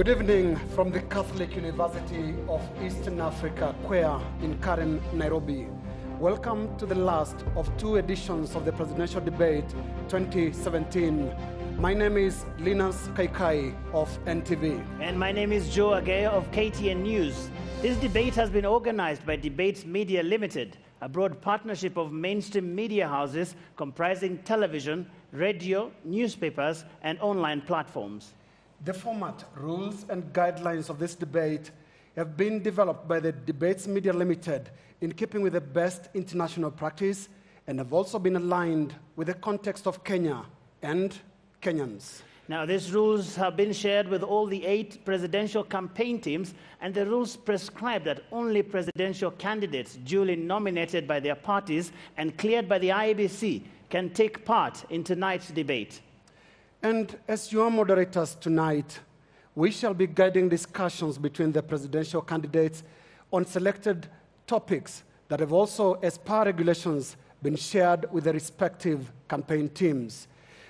Good evening from the Catholic University of Eastern Africa, Kwea in Karen, Nairobi. Welcome to the last of two editions of the Presidential Debate 2017. My name is Linus Kaikai of NTV. And my name is Joe Agea of KTN News. This debate has been organized by Debates Media Limited, a broad partnership of mainstream media houses comprising television, radio, newspapers, and online platforms. The format, rules, and guidelines of this debate have been developed by the Debates Media Limited in keeping with the best international practice and have also been aligned with the context of Kenya and Kenyans. Now, these rules have been shared with all the 8 presidential campaign teams, and the rules prescribe that only presidential candidates duly nominated by their parties and cleared by the IEBC can take part in tonight's debate. And as your moderators tonight, we shall be guiding discussions between the presidential candidates on selected topics that have also, as per regulations, been shared with the respective campaign teams.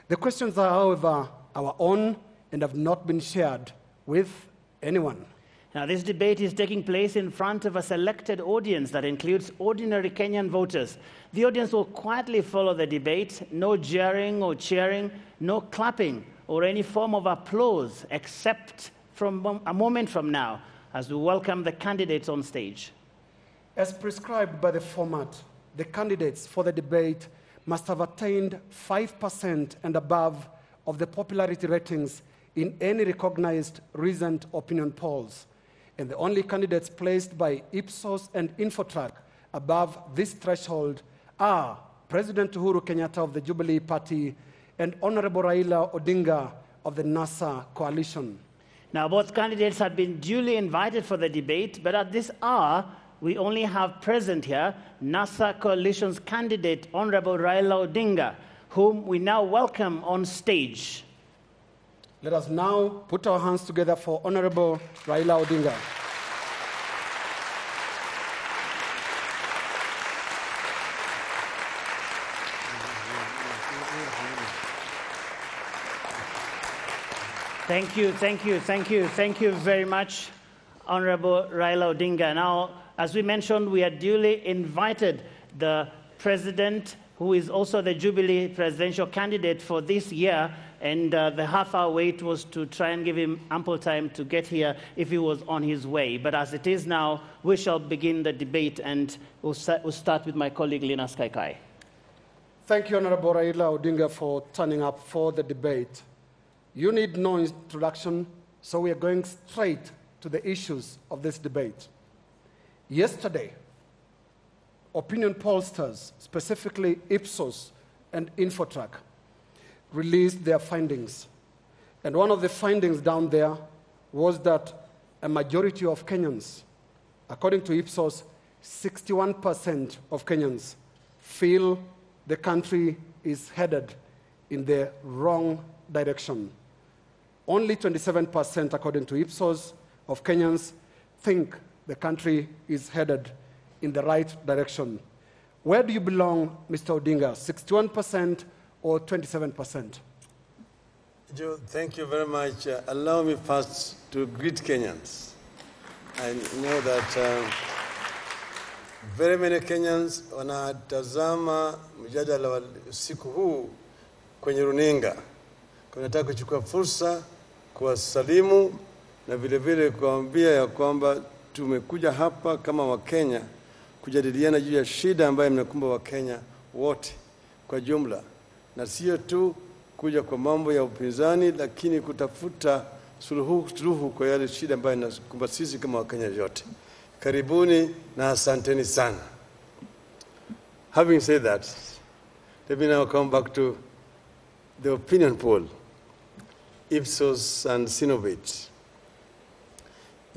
The questions are, however, our own and have not been shared with anyone. Now, this debate is taking place in front of a selected audience that includes ordinary Kenyan voters. The audience will quietly follow the debate, no jeering or cheering, no clapping or any form of applause, except from a moment from now, as we welcome the candidates on stage. As prescribed by the format, the candidates for the debate must have attained 5% and above of the popularity ratings in any recognized recent opinion polls. And the only candidates placed by Ipsos and Infotrack above this threshold are President Uhuru Kenyatta of the Jubilee Party and Honorable Raila Odinga of the NASA coalition. Now, both candidates have been duly invited for the debate, but at this hour, we only have present here NASA coalition's candidate, Honorable Raila Odinga, whom we now welcome on stage. Let us now put our hands together for Honorable Raila Odinga. Thank you very much, Honorable Raila Odinga. Now, as we mentioned, we had duly invited the President, who is also the Jubilee presidential candidate for this year, and the half-hour wait was to try and give him ample time to get here if he was on his way. But as it is now, we shall begin the debate, and we'll start with my colleague, Linus Kaikai. Thank you, Honorable Raila Odinga, for turning up for the debate. You need no introduction, so we are going straight to the issues of this debate. Yesterday, opinion pollsters, specifically Ipsos and Infotrack, released their findings. And one of the findings down there was that a majority of Kenyans, according to Ipsos, 61% of Kenyans feel the country is headed in the wrong direction. Only 27%, according to Ipsos, of Kenyans think the country is headed in the right direction. Where do you belong, Mr. Odinga, 61% or 27%? Joe, thank you very much. Allow me first to greet Kenyans. I know that very many Kenyans wanatazama mjadala wa siku huu kwenye runinga. Nataka kuchukua fursa kuwasalimu na vile vile kuambia ya kwamba tumekuja hapa kama Wakenya kujadiliana juu ya shida ambayo mnakumba Wakenya wote kwa jumla, na sio tu kuja kwa mambo ya upinzani, lakini kutafuta suluhu kwa yale shida ambayo inakumba sisi kama Wakenya yote. Karibuni na asanteni sana. Having said that, let me now come back to the opinion poll, Ipsos and Sinovate.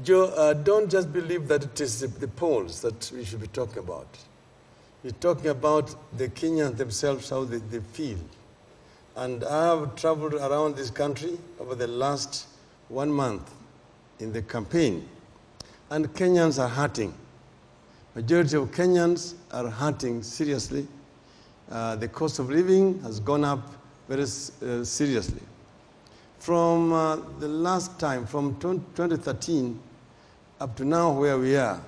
Joe, don't just believe that it is the polls that we should be talking about. We're talking about the Kenyans themselves, how they feel. And I have traveled around this country over the last 1 month in the campaign, and Kenyans are hurting. Majority of Kenyans are hurting seriously. The cost of living has gone up very seriously. from the last time, from 2013 up to now where we are,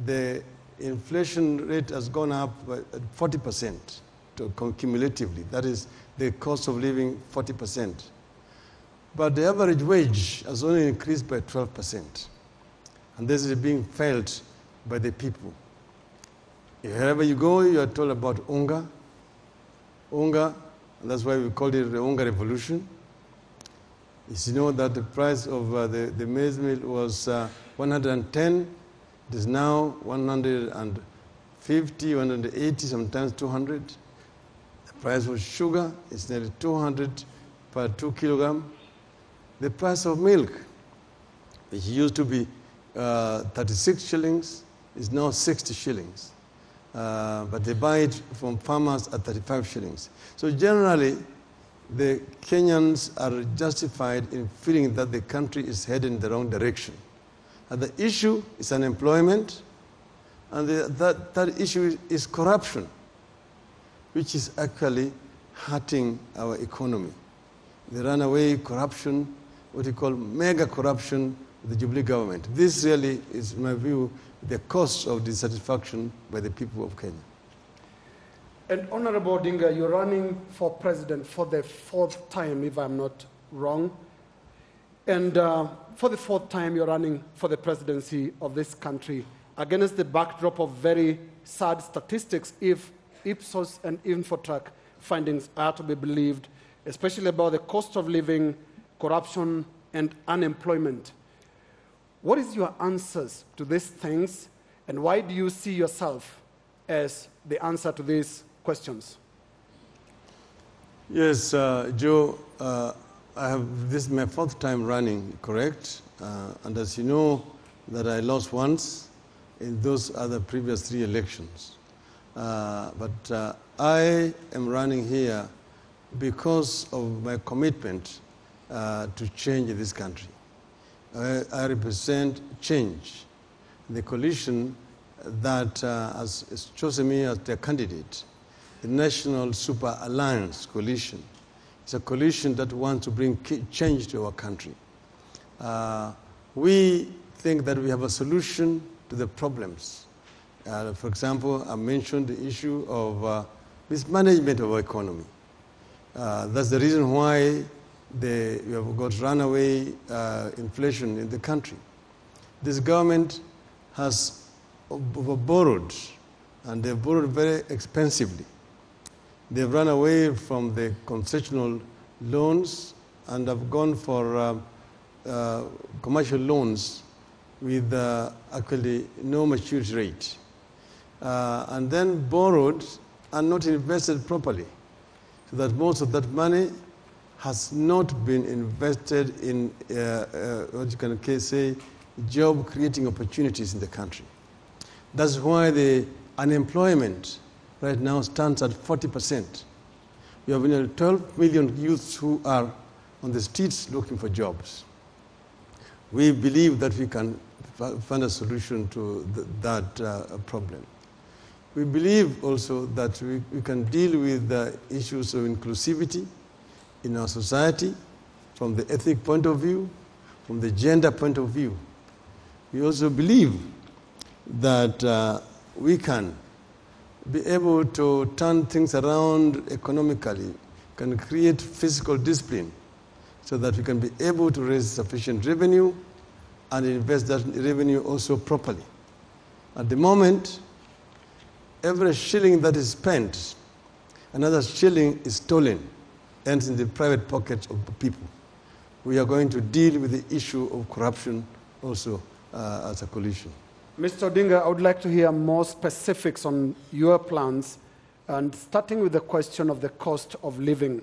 the inflation rate has gone up by 40% cumulatively. That is the cost of living 40%. But the average wage has only increased by 12%. And this is being felt by the people. Wherever you go, you are told about unga. Unga, and that's why we called it the Unga Revolution. You know that the price of the maize meal was 110. It is now 150, 180, sometimes 200. The price of sugar is nearly 200 per 2 kilogram. The price of milk, which used to be 36 shillings, is now 60 shillings. But they buy it from farmers at 35 shillings. So generally, the Kenyans are justified in feeling that the country is headed in the wrong direction. And the issue is unemployment, and that issue is corruption, which is actually hurting our economy. The runaway corruption, what you call mega corruption, the Jubilee government. This really is, in my view, the cause of dissatisfaction by the people of Kenya. And Honorable Odinga, you're running for president for the 4th time, if I'm not wrong. And for the 4th time, you're running for the presidency of this country against the backdrop of very sad statistics, if Ipsos and Infotrack findings are to be believed, especially about the cost of living, corruption, and unemployment. What is your answers to these things, and why do you see yourself as the answer to these questions? Yes, Joe, this is my 4th time running, correct? And as you know, that I lost once in those other previous 3 elections. But I am running here because of my commitment to change this country. I represent change. The coalition that has chosen me as their candidate, the National Super Alliance Coalition. It's a coalition that wants to bring change to our country. We think that we have a solution to the problems. For example, I mentioned the issue of mismanagement of our economy. That's the reason why we have got runaway inflation in the country. This government has borrowed, and they've borrowed very expensively. They've run away from the concessional loans and have gone for commercial loans with actually no maturity rate. And then borrowed and not invested properly, so that most of that money has not been invested in what you can say job-creating opportunities in the country. That's why the unemployment right now stands at 40%. We have nearly 12 million youths who are on the streets looking for jobs. We believe that we can find a solution to that problem. We believe also that we can deal with the issues of inclusivity in our society from the ethnic point of view, from the gender point of view. We also believe that we can be able to turn things around economically, can create fiscal discipline so that we can be able to raise sufficient revenue and invest that revenue also properly. At the moment, every shilling that is spent, another shilling is stolen, ends in the private pockets of the people. We are going to deal with the issue of corruption also as a coalition. Mr. Odinga, I would like to hear more specifics on your plans, and starting with the question of the cost of living.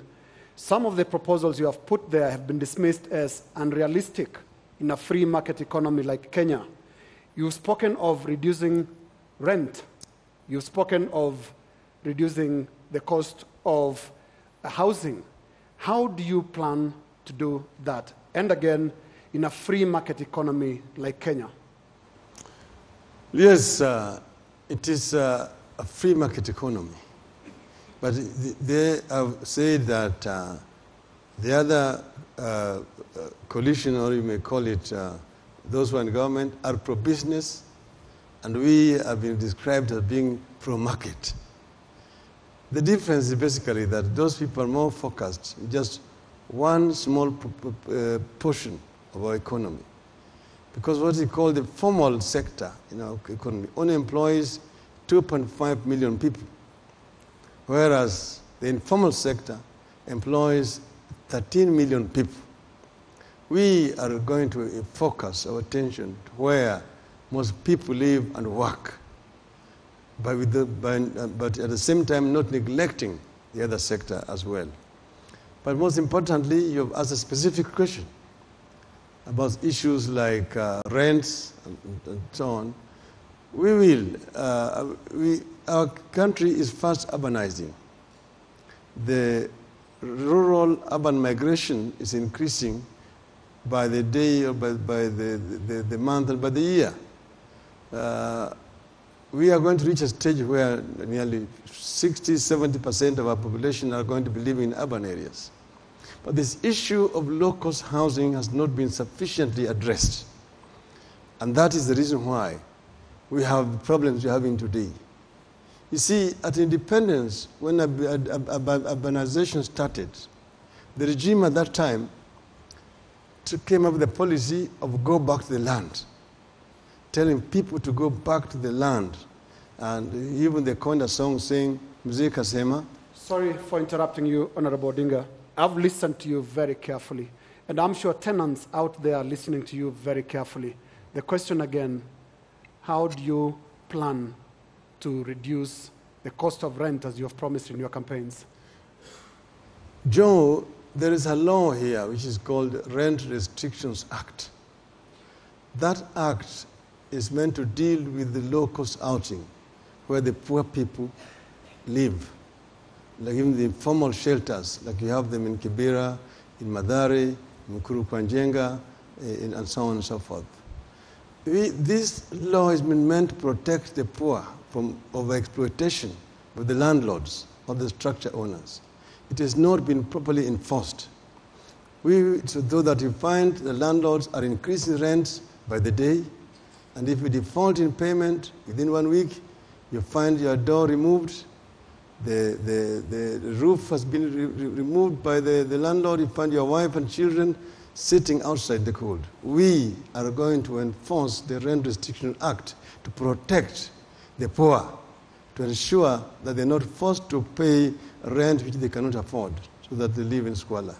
Some of the proposals you have put there have been dismissed as unrealistic in a free market economy like Kenya. You've spoken of reducing rent. You've spoken of reducing the cost of housing. How do you plan to do that? And again, in a free market economy like Kenya? Yes, it is a free market economy. But they have said that The other coalition, or you may call it those who are in government, are pro-business, and we have been described as being pro-market. The difference is basically that those people are more focused on just one small portion of our economy. Because what we call the formal sector in our economy only employs 2.5 million people, whereas the informal sector employs 13 million people. We are going to focus our attention to where most people live and work, but at the same time not neglecting the other sector as well. But most importantly, you have asked a specific question about issues like rents and so on. Our country is fast urbanizing. The rural-urban migration is increasing by the day or by the month and by the year. We are going to reach a stage where nearly 60–70% of our population are going to be living in urban areas. But this issue of low-cost housing has not been sufficiently addressed. And that is the reason why we have the problems we're having today. You see, at independence, when urbanization started, the regime at that time came up with a policy of go back to the land, telling people to go back to the land. And even they coined a song saying, Mzee Kasema. Sorry for interrupting you, Honorable Odinga. I've listened to you very carefully, and I'm sure tenants out there are listening to you very carefully. The question again, how do you plan to reduce the cost of rent as you have promised in your campaigns? Joe, there is a law here which is called Rent Restrictions Act. That act is meant to deal with the low-cost housing, where the poor people live, like even the informal shelters, like you have them in Kibera, in Mathare, in Uhuru and so on and so forth. This law has been meant to protect the poor from overexploitation of the landlords or the structure owners. It has not been properly enforced. So though that you find the landlords are increasing rents by the day, and if you default in payment within 1 week, you find your door removed, the roof has been removed by the landlord, you find your wife and children sitting outside the cold. We are going to enforce the Rent Restriction Act to protect the poor, to ensure that they're not forced to pay rent which they cannot afford, so that they live in squalor.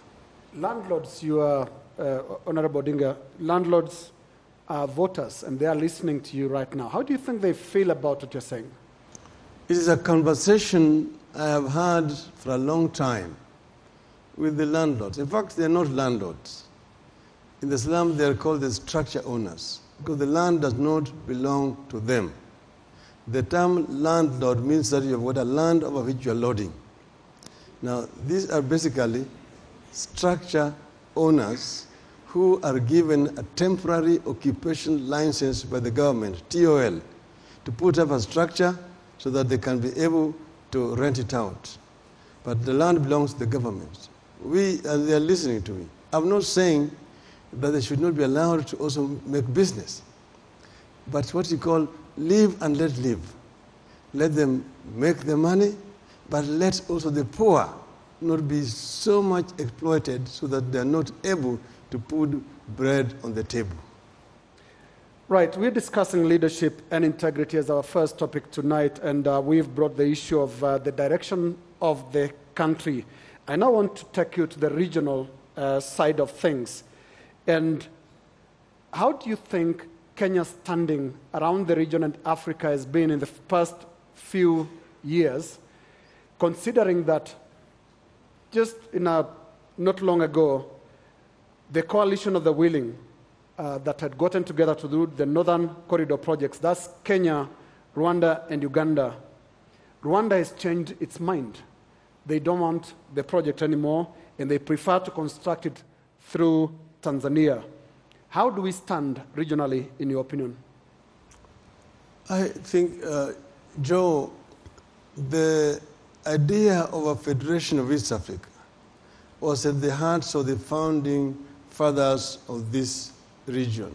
Landlords, you are, Honorable Odinga, landlords are voters, and they are listening to you right now. How do you think they feel about what you're saying? It is a conversation I have had for a long time with the landlords. In fact, they're not landlords. In the slum, they're called the structure owners, because the land does not belong to them. The term landlord means that you have got a land over which you are lording. Now, these are basically structure owners who are given a temporary occupation license by the government, TOL, to put up a structure so that they can be able to rent it out. But the land belongs to the government. They are listening to me. I'm not saying that they should not be allowed to also make business, but what you call live and let live. Let them make the money, but let also the poor not be so much exploited so that they are not able to put bread on the table. Right, we're discussing leadership and integrity as our first topic tonight, and we've brought the issue of the direction of the country. I now want to take you to the regional side of things. And how do you think Kenya's standing around the region and Africa has been in the past few years, considering that just not long ago, the coalition of the willing that had gotten together to do the Northern Corridor projects, that's Kenya, Rwanda, and Uganda. Rwanda has changed its mind. They don't want the project anymore, and they prefer to construct it through Tanzania. How do we stand regionally, in your opinion? I think, Joe, the idea of a federation of East Africa was at the heart of the founding fathers of this region.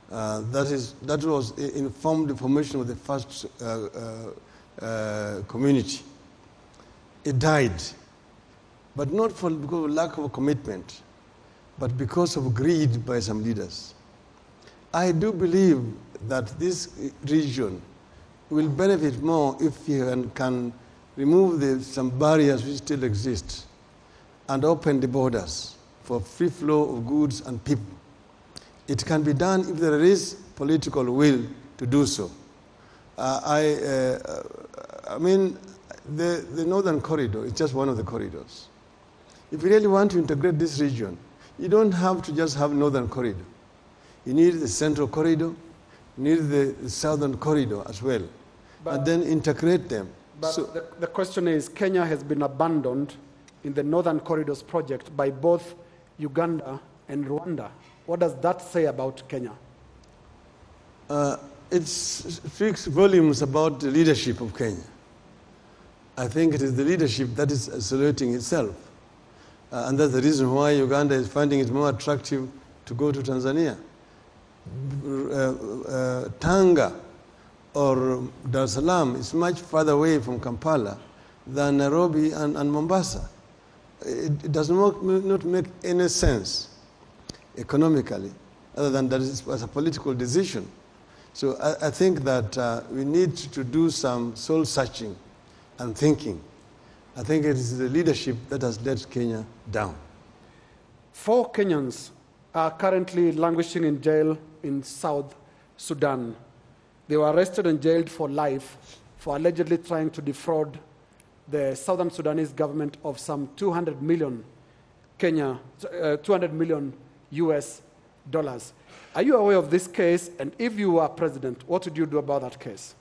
That was informed the formation of the first community. It died, but not because of lack of commitment, but because of greed by some leaders. I do believe that this region will benefit more if we can remove some barriers which still exist and open the borders for free flow of goods and people. It can be done if there is political will to do so. I mean, the Northern Corridor is just one of the corridors. If you really want to integrate this region, you don't have to just have Northern Corridor. You need the Central Corridor, you need the Southern Corridor as well, and then integrate them. But so, the question is, Kenya has been abandoned in the Northern Corridors project by both Uganda and Rwanda. What does that say about Kenya? It speaks volumes about the leadership of Kenya. I think it is the leadership that is isolating itself. And that's the reason why Uganda is finding it more attractive to go to Tanzania. Tanga or Dar es Salaam is much further away from Kampala than Nairobi and Mombasa. It does not make any sense economically, other than that it was a political decision. So I think that we need to do some soul searching and thinking. I think it is the leadership that has let Kenya down. 4 Kenyans are currently languishing in jail in South Sudan. They were arrested and jailed for life for allegedly trying to defraud the Southern Sudanese government of some 200 million US dollars. Are you aware of this case? And if you were president, what would you do about that case?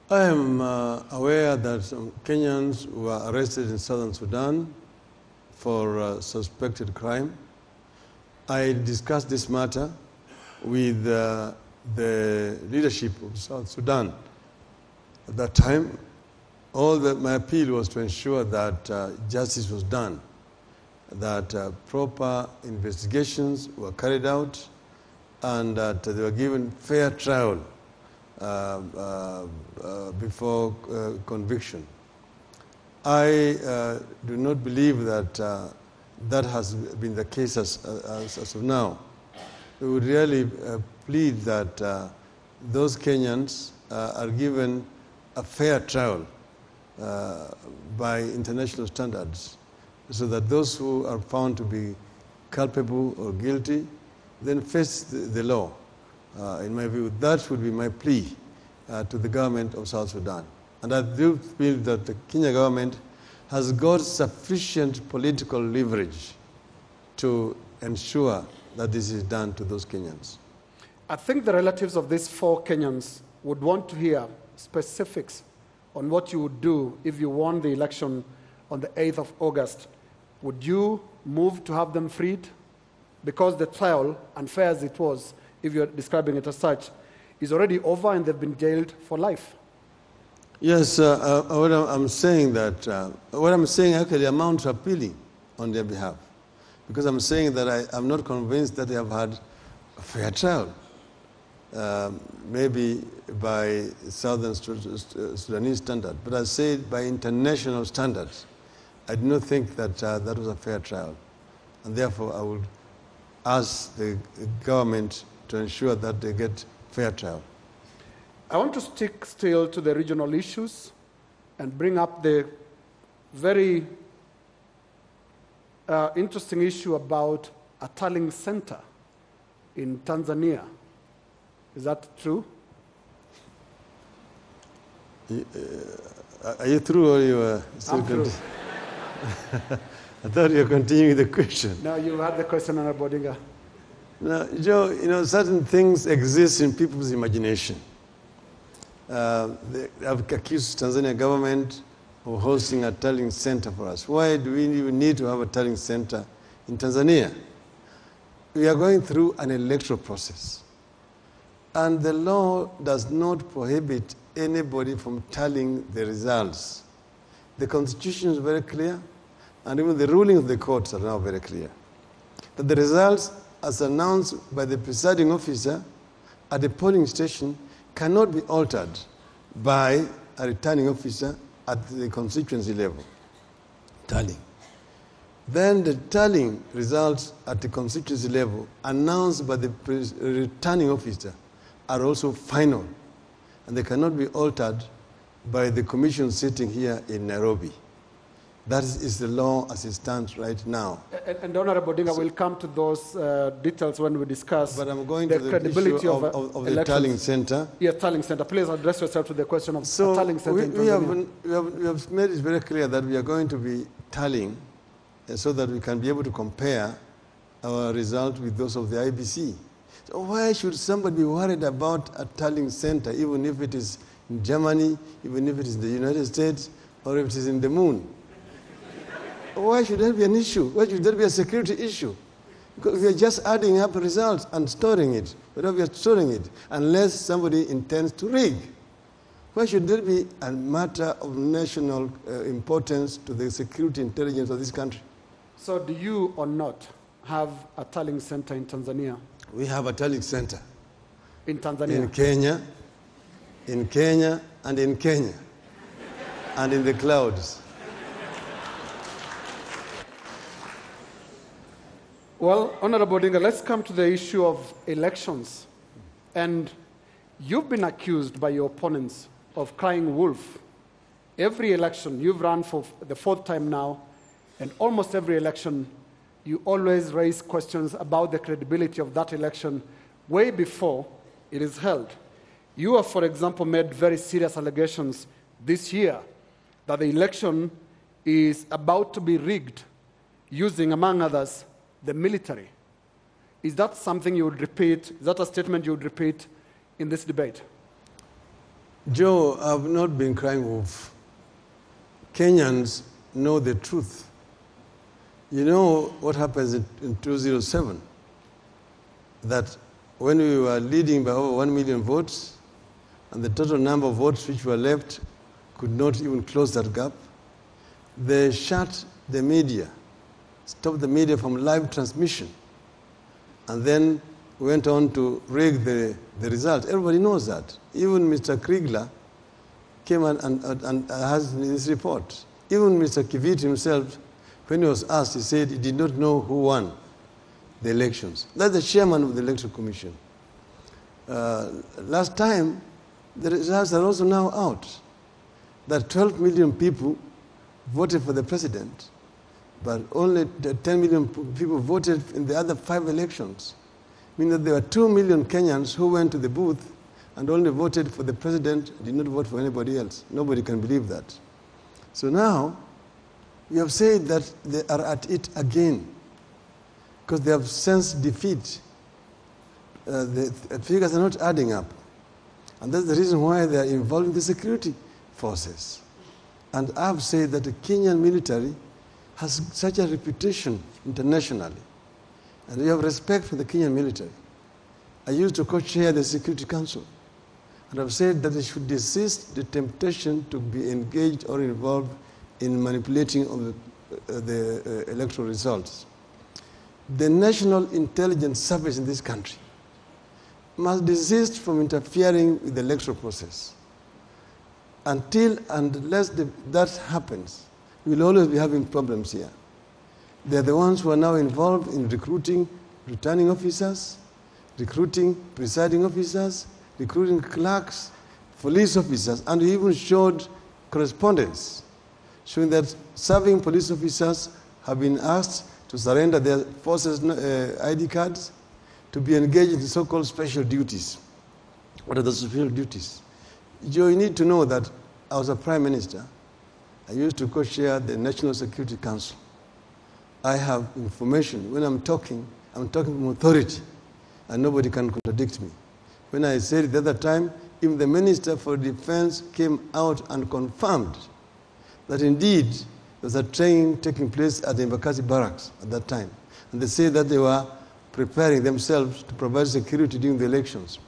I am aware that some Kenyans were arrested in Southern Sudan for suspected crime. I discussed this matter with the leadership of South Sudan. At that time, my appeal was to ensure that justice was done, that proper investigations were carried out, and that they were given fair trial before conviction. I do not believe that that has been the case as of now. We would really plead that those Kenyans are given a fair trial by international standards, so that those who are found to be culpable or guilty then face the law. In my view, that would be my plea to the government of South Sudan. And I do feel that the Kenya government has got sufficient political leverage to ensure that this is done to those Kenyans. I think the relatives of these 4 Kenyans would want to hear specifics on what you would do if you won the election on the 8th of August. Would you move to have them freed? Because the trial, unfair as it was, if you're describing it as such, is already over and they've been jailed for life. Yes, what I'm saying actually amounts to appealing on their behalf, because I'm saying that I'm not convinced that they have had a fair trial. Maybe by Southern Sudanese standard, but I say by international standards. I do not think that that was a fair trial, and therefore I would ask the government to ensure that they get fair trial. I want to stick still to the regional issues and bring up the very interesting issue about a tallying center in Tanzania. Is that true? Are you through or you are still through. I thought you were continuing the question. No, you had the question, Honorable Odinga. No, Joe, certain things exist in people's imagination. They have accused Tanzania government of hosting a tallying center for us. Why do we even need to have a tallying center in Tanzania? We are going through an electoral process. And the law does not prohibit anybody from tallying the results. The Constitution is very clear. and even the ruling of the courts are now very clear, that the results as announced by the presiding officer at the polling station cannot be altered by a returning officer at the constituency level, tallying. Then the tallying results at the constituency level announced by the returning officer are also final, and they cannot be altered by the commission sitting here in Nairobi. That is the law as it stands right now. And Honorable Odinga will come to those details when we discuss but I'm going the to the credibility issue of the tallying center. Yes, tallying center. Please address yourself to the question of tallying center in Tanzania. We have made it very clear that we are going to be tallying so that we can be able to compare our result with those of the IBC. So why should somebody be worried about a tallying center, even if it is in Germany, even if it is in the United States, or if it is in the moon? Why should that be an issue? Why should that be a security issue? Because we are just adding up results and storing it. Whether we are storing it, unless somebody intends to rig. Why should that be a matter of national importance to the security intelligence of this country? So do you or not have a tallying center in Tanzania? We have a tallying center. In Tanzania? In Kenya, and in Kenya, and in the clouds. Well, Honorable Odinga, let's come to the issue of elections. And you've been accused by your opponents of crying wolf. Every election, you've run for the fourth time now, and almost every election, you always raise questions about the credibility of that election way before it is held. You have, for example, made very serious allegations this year that the election is about to be rigged using, among others, the military. Is that something you would repeat? Is that a statement you would repeat in this debate? Joe, I've not been crying wolf. Kenyans know the truth. You know what happens in 2007? That when we were leading by over 1 million votes, and the total number of votes which were left could not even close that gap, they shut the media, stopped the media from live transmission, and then went on to rig the result. Everybody knows that. Even Mr. Kriegler came and has in his report. Even Mr. Kivit himself, when he was asked, he said he did not know who won the elections. That's the chairman of the Electoral Commission. Last time, the results are also now out. That 12 million people voted for the president, but only 10 million people voted in the other 5 elections. Meaning that there were 2 million Kenyans who went to the booth and only voted for the president, did not vote for anybody else. Nobody can believe that. So now, we have said that they are at it again, because they have sensed defeat. The figures are not adding up. And that's the reason why they are involving the security forces. And I have said that the Kenyan military has such a reputation internationally. And we have respect for the Kenyan military. I used to co-chair the Security Council. And I've said that they should desist the temptation to be engaged or involved in manipulating of the electoral results. The National Intelligence Service in this country must desist from interfering with the electoral process. Until and unless that happens, we'll always be having problems here. They're the ones who are now involved in recruiting returning officers, recruiting presiding officers, recruiting clerks, police officers, and we even showed correspondence showing that serving police officers have been asked to surrender their forces' ID cards to be engaged in so-called special duties. What are the special duties? You need to know that I was a prime minister. I used to co-chair the National Security Council. I have information. When I'm talking from authority, and nobody can contradict me. When I said it the other time, even the Minister for Defense came out and confirmed that indeed there was a training taking place at the Embakasi barracks at that time. And they said that they were preparing themselves to provide security during the elections.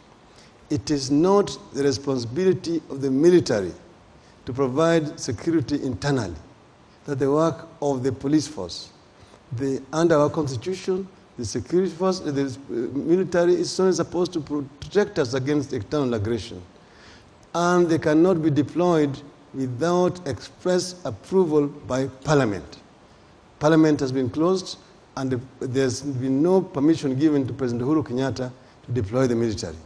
It is not the responsibility of the military to provide security internally. that the work of the police force, under our constitution, the security force, the military is only supposed to protect us against external aggression. And they cannot be deployed without express approval by Parliament. Parliament has been closed, and there's been no permission given to President Uhuru Kenyatta to deploy the military.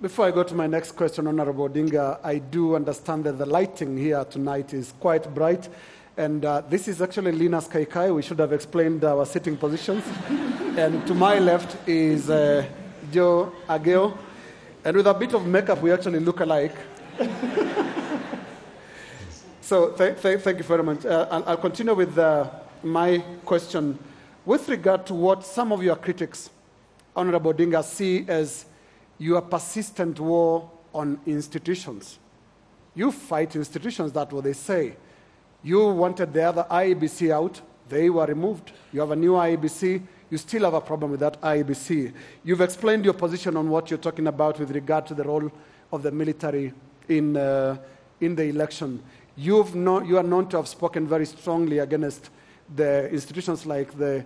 Before I go to my next question, Honorable Odinga, I do understand that the lighting here tonight is quite bright. And this is actually Linus Kaikai. We should have explained our sitting positions. And to my left is Joe Ageo. And with a bit of makeup, we actually look alike. So thank you very much. I'll continue with my question. With regard to what some of your critics, Honorable Odinga, see as your persistent war on institutions. You fight institutions, that's what they say. You wanted the other IEBC out, they were removed. You have a new IEBC, you still have a problem with that IEBC. You've explained your position on what you're talking about with regard to the role of the military in the election. You are known to have spoken very strongly against the institutions like the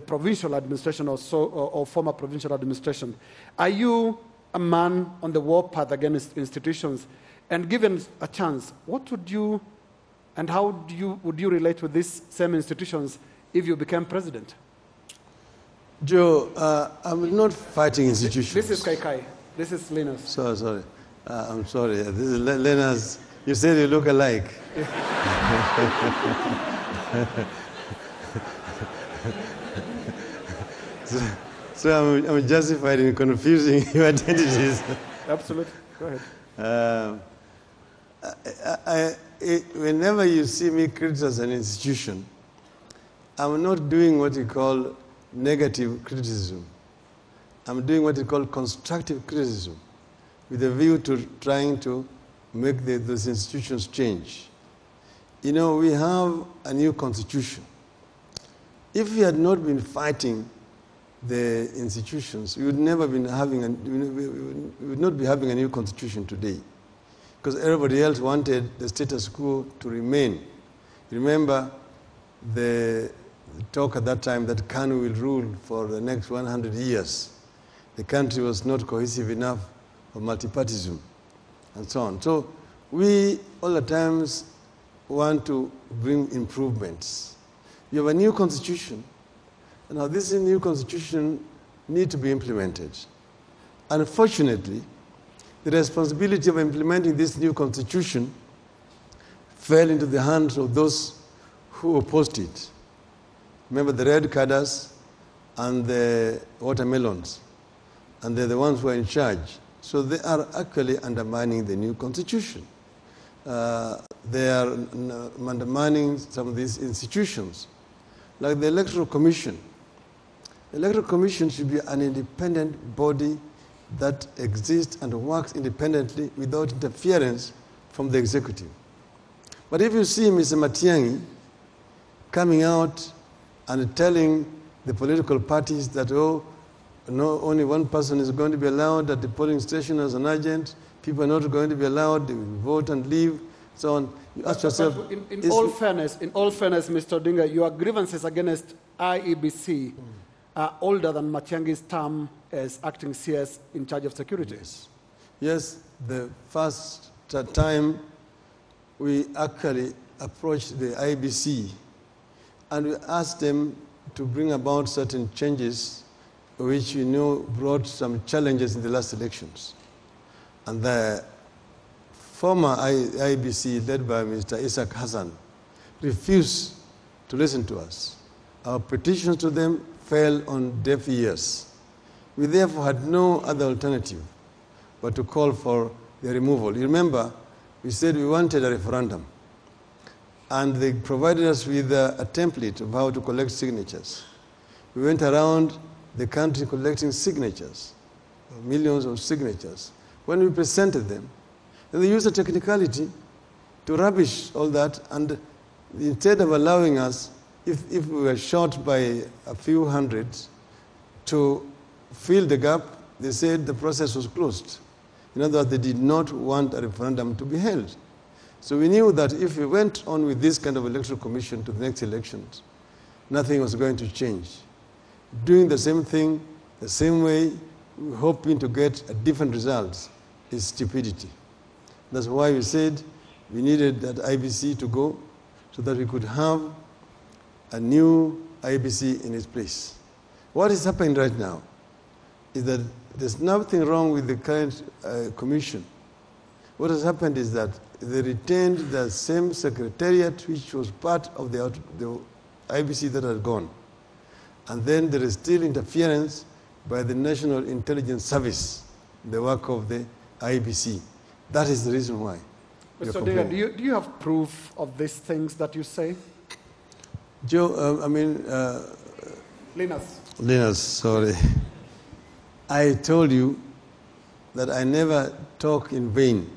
provincial administration or former provincial administration. Are you a man on the warpath against institutions? And given a chance, what would you and how would you relate with these same institutions if you became president? Joe, I'm not fighting institutions. This is Kaikai. This is Linus. Sorry. I'm sorry. This is Linus. You said you look alike. So I'm justified in confusing your identities. Absolutely. Go ahead. Whenever you see me criticize an institution, I'm not doing what you call negative criticism. I'm doing what you call constructive criticism, with a view to trying to make those institutions change. You know, we have a new constitution. If we had not been fighting the institutions, we would never been having we would not be having a new constitution today, because everybody else wanted the status quo to remain. Remember the talk at that time that Kanu will rule for the next 100 years. The country was not cohesive enough for multipartyism and so on. So we all the times want to bring improvements. You have a new constitution. Now this new constitution needs to be implemented. Unfortunately, the responsibility of implementing this new constitution fell into the hands of those who opposed it. Remember the red cadres and the watermelons, and they're the ones who are in charge. So they are actually undermining the new constitution. They are undermining some of these institutions, like the Electoral Commission. The Electoral Commission should be an independent body that exists and works independently without interference from the executive. But if you see Mr. Matiang'i coming out and telling the political parties that, oh, no, only one person is going to be allowed at the polling station as an agent, people are not going to be allowed, they will vote and leave, so on. You ask yourself, in all fairness, Mr. Odinga, your grievances against IEBC are older than Matiang'i's term as acting CS in charge of security. Yes, the first time we actually approached the IEBC and we asked them to bring about certain changes which we know brought some challenges in the last elections. And the former IEBC, led by Mr. Isaac Hassan, refused to listen to us. Our petitions to them fell on deaf ears. We therefore had no other alternative but to call for their removal. You remember, we said we wanted a referendum, and they provided us with a template of how to collect signatures. We went around the country collecting signatures, millions of signatures. When we presented them, they used a technicality to rubbish all that, and instead of allowing us, if we were short by a few hundreds, to fill the gap, they said the process was closed. In other words, they did not want a referendum to be held. So we knew that if we went on with this kind of electoral commission to the next elections, nothing was going to change. Doing the same thing, the same way, hoping to get a different results is stupidity. That's why we said we needed that IBC to go so that we could have a new IBC in its place. What is happening right now is that there's nothing wrong with the current commission. What has happened is that they retained the same secretariat which was part of the IBC that had gone. And then there is still interference by the National Intelligence Service in the work of the IBC. That is the reason why. Mr. Odinga, do you have proof of these things that you say? Joe, Linus, sorry. I told you that I never talk in vain.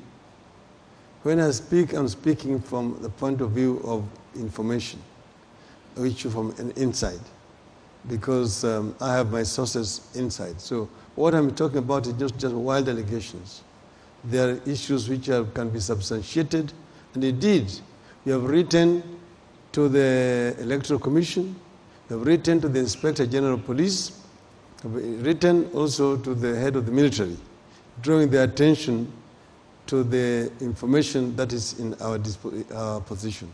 When I speak, I'm speaking from the point of view of information, which is from an inside, because I have my sources inside. So what I'm talking about is not just wild allegations. There are issues which can be substantiated, and indeed, we have written to the Electoral Commission, we have written to the Inspector General of Police, we have written also to the head of the military, drawing their attention to the information that is in our position.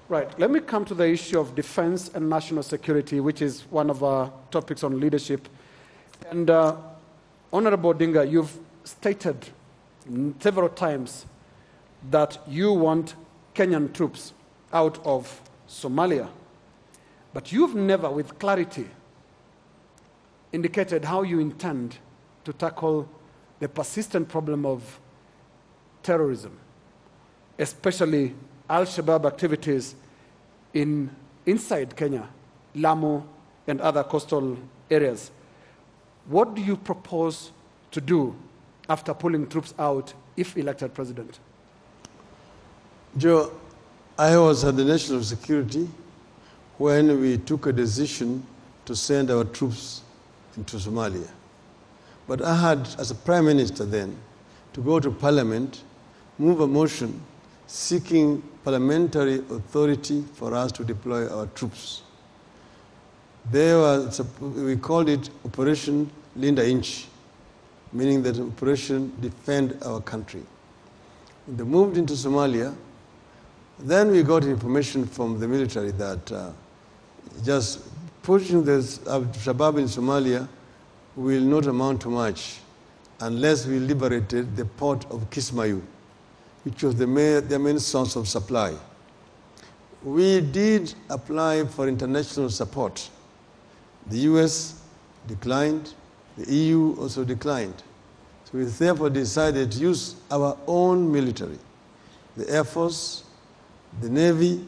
Right. Let me come to the issue of defense and national security, which is one of our topics on leadership. And Honorable Odinga, you've stated several times that you want Kenyan troops out of Somalia. But you've never, with clarity, indicated how you intend to tackle the persistent problem of terrorism, especially Al-Shabaab activities inside Kenya, Lamu, and other coastal areas. What do you propose to do after pulling troops out if elected president? Joe, I was at the National Security when we took a decision to send our troops into Somalia. But I had, as a prime minister then, to go to Parliament, move a motion seeking parliamentary authority for us to deploy our troops. We called it Operation Linda Inch, meaning that Operation Defend Our Country. They moved into Somalia. Then we got information from the military that just pushing the Shabaab in Somalia will not amount to much unless we liberated the port of Kismayu, which was their main source of supply. We did apply for international support. The US declined, the EU also declined. So we therefore decided to use our own military, the Air Force, the Navy,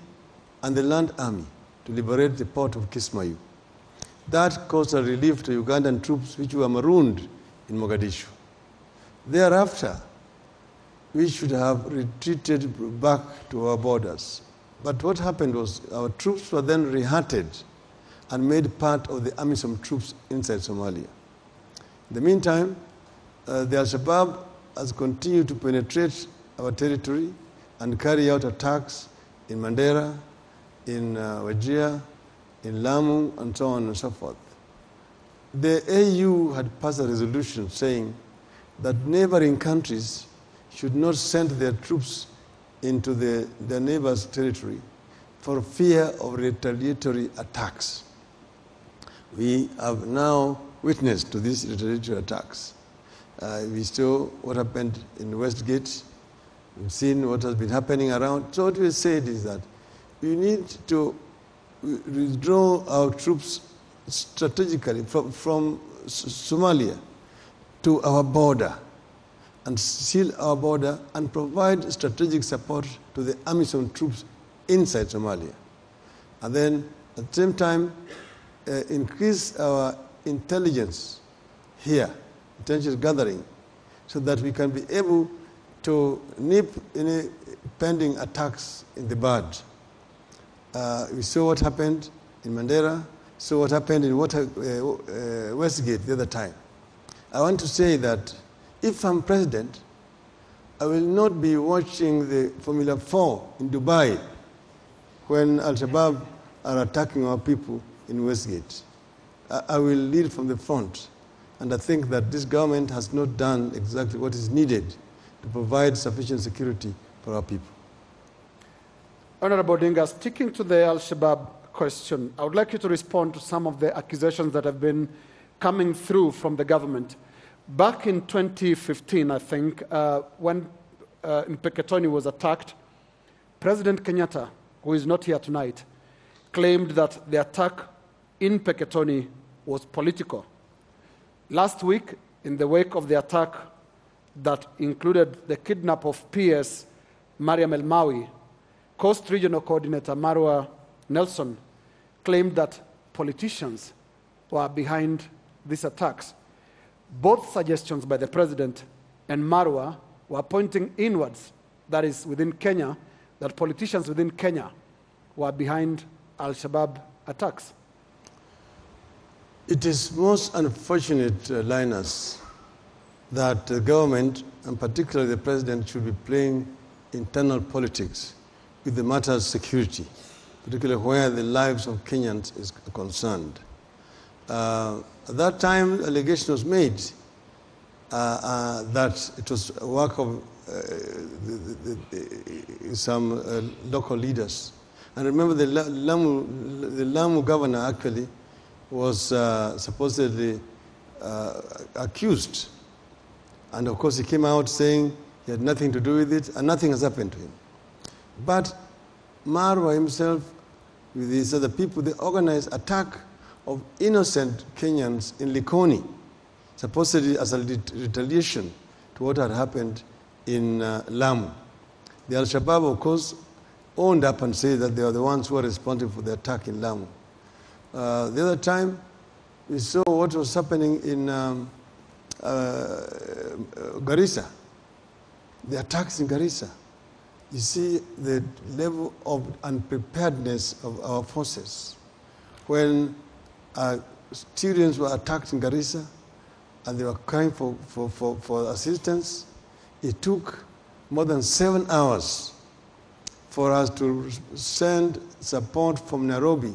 and the Land Army to liberate the port of Kismayu. That caused a relief to Ugandan troops which were marooned in Mogadishu. Thereafter, we should have retreated back to our borders. But what happened was our troops were then rehatted and made part of the AMISOM troops inside Somalia. In the meantime, the Al-Shabaab has continued to penetrate our territory and carry out attacks in Mandera, in Wajir, in Lamu, and so on and so forth. The AU had passed a resolution saying that neighboring countries should not send their troops into their neighbors' territory for fear of retaliatory attacks. We have now witnessed to these retaliatory attacks. We saw what happened in Westgate. We've seen what has been happening around. So what we said is that we need to withdraw our troops strategically from Somalia to our border and seal our border and provide strategic support to the AMISOM troops inside Somalia. And then at the same time, increase our intelligence here, intelligence gathering, so that we can be able to nip any pending attacks in the bud. We saw what happened in Mandera, saw what happened in Westgate the other time. I want to say that if I'm president, I will not be watching the Formula 4 in Dubai when Al-Shabaab are attacking our people in Westgate. I will lead from the front. And I think that this government has not done exactly what is needed to provide sufficient security for our people. Honorable Odinga, sticking to the Al-Shabaab question, I would like you to respond to some of the accusations that have been coming through from the government. Back in 2015, I think, when Mpeketoni was attacked, President Kenyatta, who is not here tonight, claimed that the attack in Mpeketoni was political. Last week, in the wake of the attack that included the kidnap of PS Mariam El Mawi, Coast Regional Coordinator Marwa Nelson claimed that politicians were behind these attacks. Both suggestions by the president and Marwa were pointing inwards, that is within Kenya, that politicians within Kenya were behind Al-Shabaab attacks. It is most unfortunate, Linus, that the government, and particularly the president, should be playing internal politics with the matter of security, particularly where the lives of Kenyans is concerned. At that time, allegation was made that it was a work of some local leaders. And remember, the Lamu governor actually was supposedly accused. And of course, he came out saying he had nothing to do with it, and nothing has happened to him. But Marwa himself, with these other people, they organized attack of innocent Kenyans in Likoni, supposedly as a retaliation to what had happened in Lamu. The Al-Shabaab, of course, owned up and said that they are the ones who are responsible for the attack in Lamu. The other time, we saw what was happening in Garissa, the attacks in Garissa. You see the level of unpreparedness of our forces. When students were attacked in Garissa and they were crying for assistance, it took more than 7 hours for us to send support from Nairobi,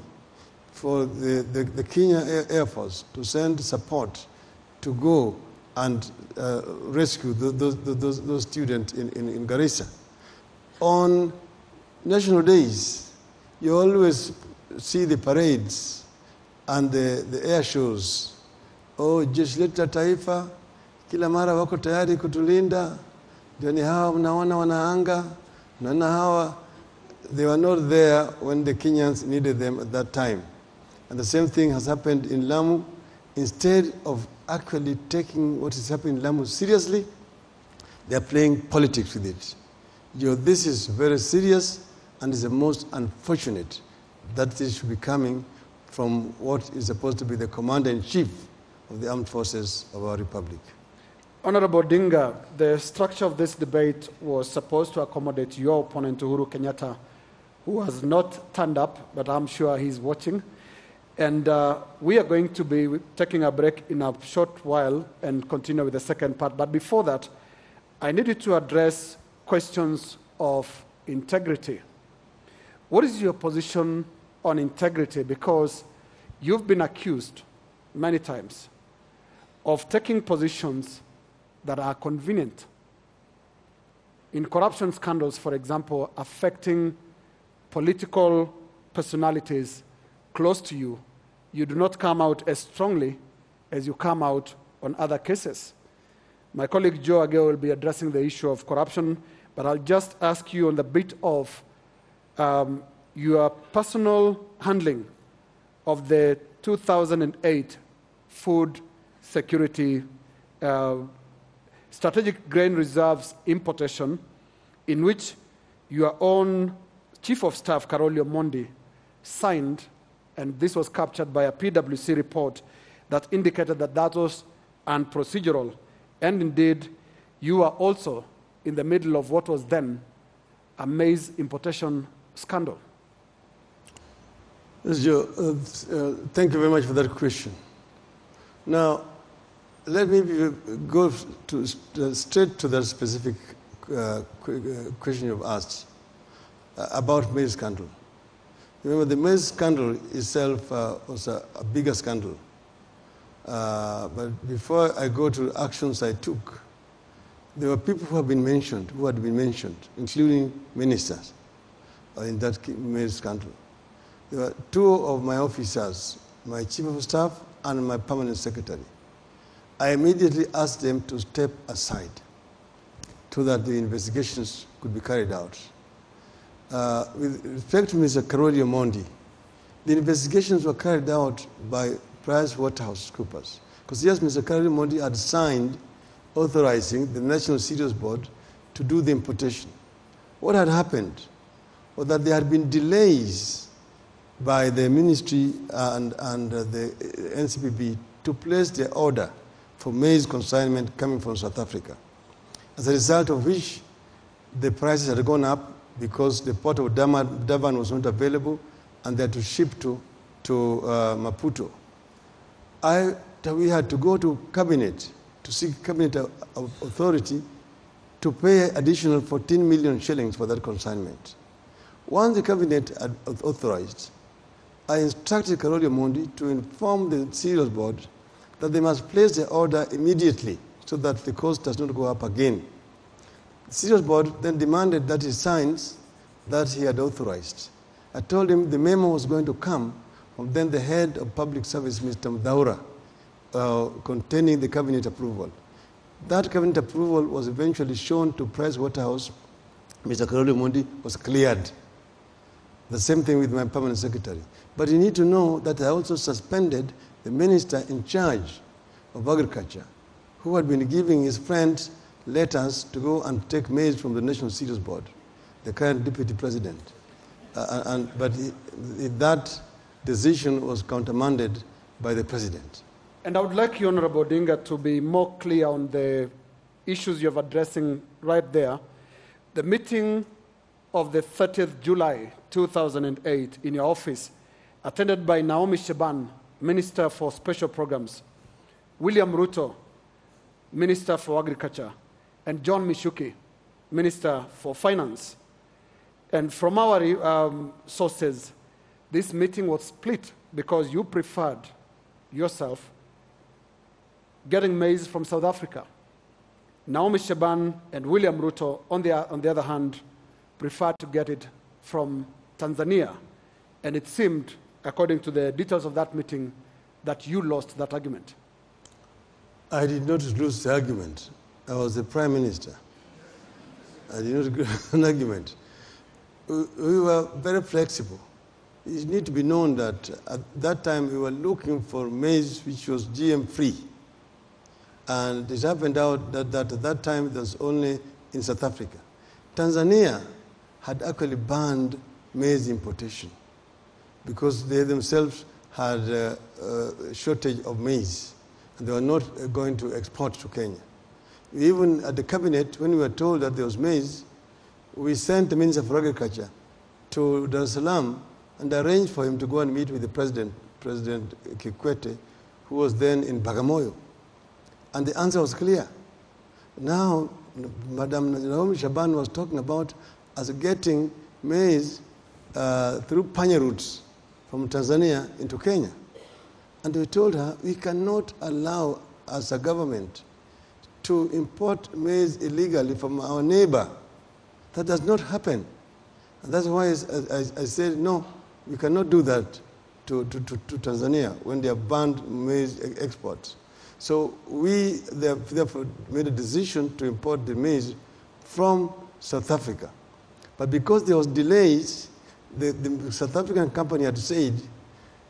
for the Kenya Air Force to send support to go and rescue those students in Garissa. On national days, you always see the parades and the air shows. Oh, jeshi letu la taifa, kila mara wako tayari kutulinda. Ndio ni hawa mnaona wanaanga, mnaona hawa. They were not there when the Kenyans needed them at that time. And the same thing has happened in Lamu. Instead of actually taking what is happening in Lamu seriously, they are playing politics with it. This is very serious and is the most unfortunate that this should be coming from what is supposed to be the commander-in-chief of the armed forces of our republic. Honorable Odinga, the structure of this debate was supposed to accommodate your opponent, Uhuru Kenyatta, who has not turned up, but I'm sure he's watching. And we are going to be taking a break in a short while and continue with the second part. But before that, I needed to address questions of integrity. What is your position on integrity? Because you've been accused many times of taking positions that are convenient. In corruption scandals, for example, affecting political personalities close to you, you do not come out as strongly as you come out on other cases. My colleague Joe Ageo will be addressing the issue of corruption, but I'll just ask you on the bit of your personal handling of the 2008 food security strategic grain reserves importation, in which your own Chief of Staff, Karolio Mondi, signed, and this was captured by a PwC report that indicated that that was unprocedural. And indeed, you are also in the middle of what was then a maize importation scandal. Yes, Joe, thank you very much for that question. Now, let me go straight to that specific question you've asked about maize scandal. Remember, the maize scandal itself was a bigger scandal. But before I go to actions I took, there were people who had been mentioned, including ministers in that maize scandal. There were two of my officers, my chief of staff and my permanent secretary. I immediately asked them to step aside so that the investigations could be carried out. With respect to Mr. Karoli Omondi, the investigations were carried out by PricewaterhouseCoopers. Because yes, Mr. Karoli Omondi had signed authorizing the National Cereals Board to do the importation. What had happened was that there had been delays by the ministry and the NCPB to place the order for maize consignment coming from South Africa. As a result of which, the prices had gone up because the port of Durban was not available and they had to ship to Maputo. We had to go to cabinet to seek cabinet authority to pay additional 14 million shillings for that consignment. Once the cabinet had authorized, I instructed Karoli Omondi to inform the cereals board that they must place the order immediately so that the cost does not go up again. The cereals board then demanded that he signs that he had authorized. I told him the memo was going to come from then the head of public service, Mr. Mdaura, containing the cabinet approval. That cabinet approval was eventually shown to Pricewaterhouse. Mr. Karoli Omondi was cleared. The same thing with my permanent secretary. But you need to know that I also suspended the minister in charge of agriculture, who had been giving his friends letters to go and take maize from the National Cereals Board, the current deputy president. But that decision was countermanded by the president. And I would like you, Honorable Odinga, to be more clear on the issues you're addressing right there. The meeting of the 30th July 2008 in your office, attended by Naomi Shaban, Minister for Special Programs, William Ruto, Minister for Agriculture, and John Mishuki, Minister for Finance. And from our sources, this meeting was split because you preferred yourself getting maize from South Africa. Naomi Shaban and William Ruto, on the other hand, preferred to get it from Tanzania. And it seemed, according to the details of that meeting, that you lost that argument. I did not lose the argument. I was the prime minister. I did not lose an argument. We were very flexible. It needs to be known that at that time we were looking for maize which was GM-free. And it happened out that at that time it was only in South Africa. Tanzania had actually banned maize importation because they themselves had a shortage of maize, and they were not going to export to Kenya. Even at the cabinet, when we were told that there was maize, we sent the Minister for Agriculture to Dar es Salaam and arranged for him to go and meet with the President Kikwete, who was then in Bagamoyo. And the answer was clear. Now, Madam Naomi Shaban was talking about us getting maize through panya routes from Tanzania into Kenya. And we told her we cannot allow, as a government, to import maize illegally from our neighbor. That does not happen. And that's why I said, no, we cannot do that to Tanzania when they have banned maize exports. So we therefore made a decision to import the maize from South Africa. But because there was delays, the South African company had said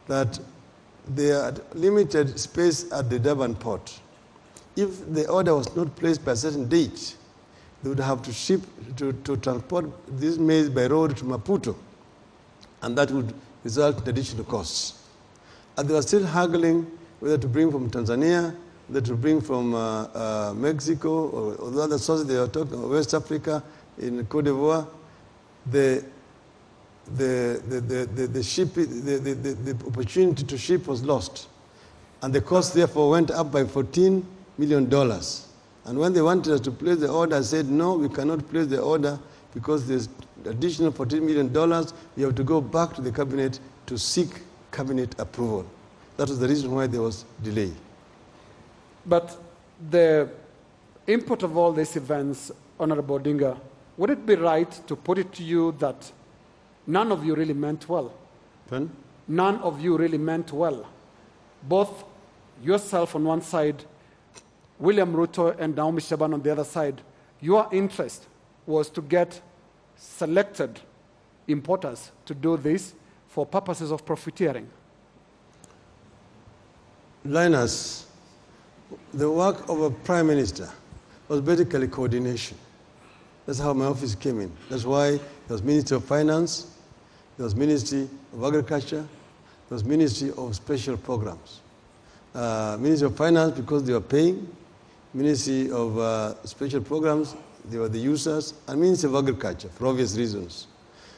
that they had limited space at the Durban port. If the order was not placed by a certain date, they would have to ship, to transport this maize by road to Maputo, and that would result in additional costs. And they were still haggling whether to bring from Tanzania, whether to bring from Mexico, or the other sources they were talking about, West Africa, in Cote d'Ivoire. The opportunity to ship was lost, and the cost therefore went up by $14 million. And when they wanted us to place the order, I said, no, we cannot place the order because there's additional $14 million. We have to go back to the cabinet to seek cabinet approval. That was the reason why there was delay. But the input of all these events, Honorable Odinga, would it be right to put it to you that none of you really meant well? Pardon? None of you really meant well. Both yourself on one side, William Ruto and Naomi Shaban on the other side, your interest was to get selected importers to do this for purposes of profiteering. Linus, the work of a prime minister was basically coordination. That's how my office came in. That's why there was Ministry of Finance, there was Ministry of Agriculture, there was Ministry of Special Programs. Ministry of Finance, because they were paying, Ministry of Special Programs, they were the users, and Ministry of Agriculture, for obvious reasons.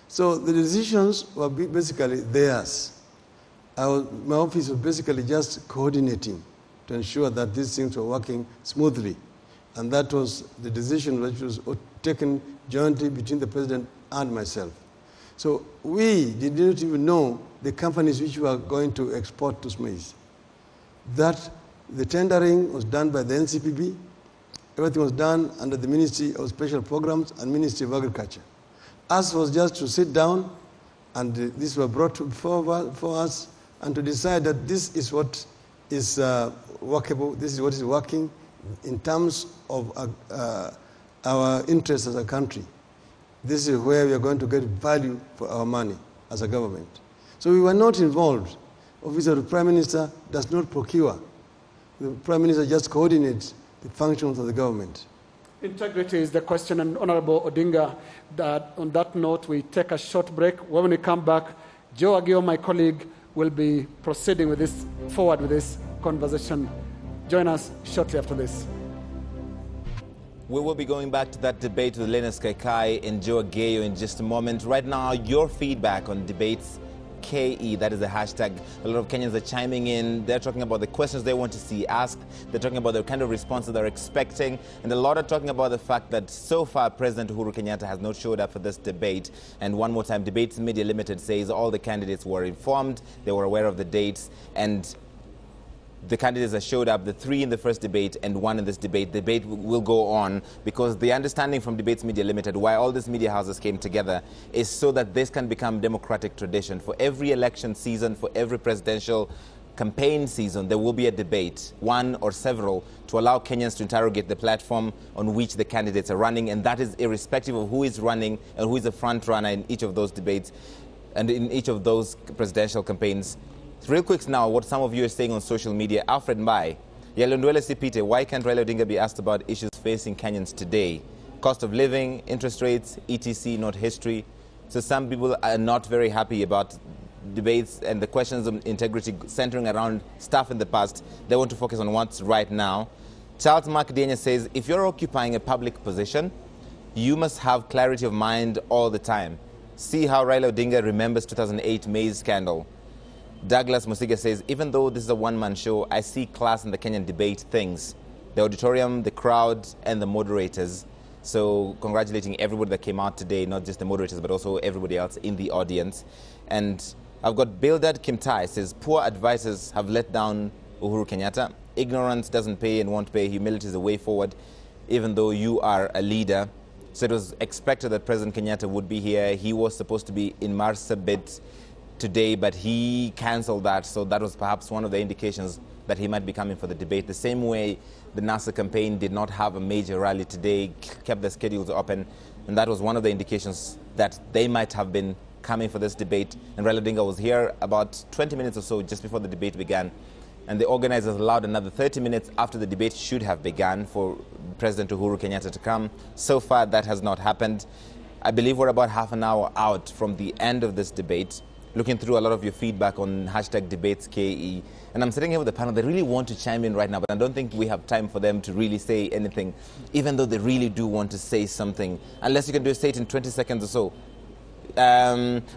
So the decisions were basically theirs. My office was basically just coordinating to ensure that these things were working smoothly. And that was the decision which was taken jointly between the President and myself. So we did not even know the companies which were going to export to SMEs. That the tendering was done by the NCPB. Everything was done under the Ministry of Special Programs and Ministry of Agriculture. Us was just to sit down, and these were brought for us, and to decide that this is what is workable, this is what is working in terms of our interests as a country. This is where we are going to get value for our money as a government. So we were not involved. Office of the Prime Minister does not procure. The Prime Minister just coordinates the functions of the government. Integrity is the question, and Honorable Odinga, that on that note, we take a short break. When we come back, Joe Agio, my colleague, will be proceeding with this, forward with this conversation. Join us shortly after this. We will be going back to that debate with Linus Kaikai and Joe Agio in just a moment. Right now, your feedback on debates KE, that is the hashtag. A lot of Kenyans are chiming in. They're talking about the questions they want to see asked. They're talking about the kind of responses they're expecting. And a lot are talking about the fact that so far President Uhuru Kenyatta has not showed up for this debate. And one more time, Debates Media Limited says all the candidates were informed, they were aware of the dates, and the candidates that showed up, the 3 in the first debate and 1 in this debate, the debate will go on because the understanding from Debates Media Limited, why all these media houses came together, is so that this can become democratic tradition. For every election season, for every presidential campaign season, there will be a debate, one or several, to allow Kenyans to interrogate the platform on which the candidates are running, and that is irrespective of who is running and who is the front runner in each of those debates and in each of those presidential campaigns. Real quick now, what some of you are saying on social media. Alfred Mbai, Yalundwele Sipite, why can't Raila Odinga be asked about issues facing Kenyans today? Cost of living, interest rates, etc., not history. So some people are not very happy about debates and the questions of integrity centering around stuff in the past. They want to focus on what's right now. Charles Mark Dienya says, if you're occupying a public position, you must have clarity of mind all the time. See how Raila Odinga remembers 2008 maize scandal. Douglas Musiga says, even though this is a one-man show, I see class in the Kenyan debate things. The auditorium, the crowd, and the moderators. So congratulating everybody that came out today, not just the moderators, but also everybody else in the audience. And I've got Bildad Kimtai says, poor advisors have let down Uhuru Kenyatta. Ignorance doesn't pay and won't pay. Humility is the way forward, even though you are a leader. So it was expected that President Kenyatta would be here. He was supposed to be in Marsabit today, but he cancelled that, so that was perhaps one of the indications that he might be coming for the debate. The same way the NASA campaign did not have a major rally today, kept the schedules open, and that was one of the indications that they might have been coming for this debate. And Raila Odinga was here about 20 minutes or so just before the debate began, and the organizers allowed another 30 minutes after the debate should have begun for President Uhuru Kenyatta to come. So far, that has not happened. I believe we're about half an hour out from the end of this debate. Looking through a lot of your feedback on hashtag debates KE. And I'm sitting here with the panel. They really want to chime in right now, but I don't think we have time for them to really say anything, even though they really do want to say something. Unless you can say it in 20 seconds or so.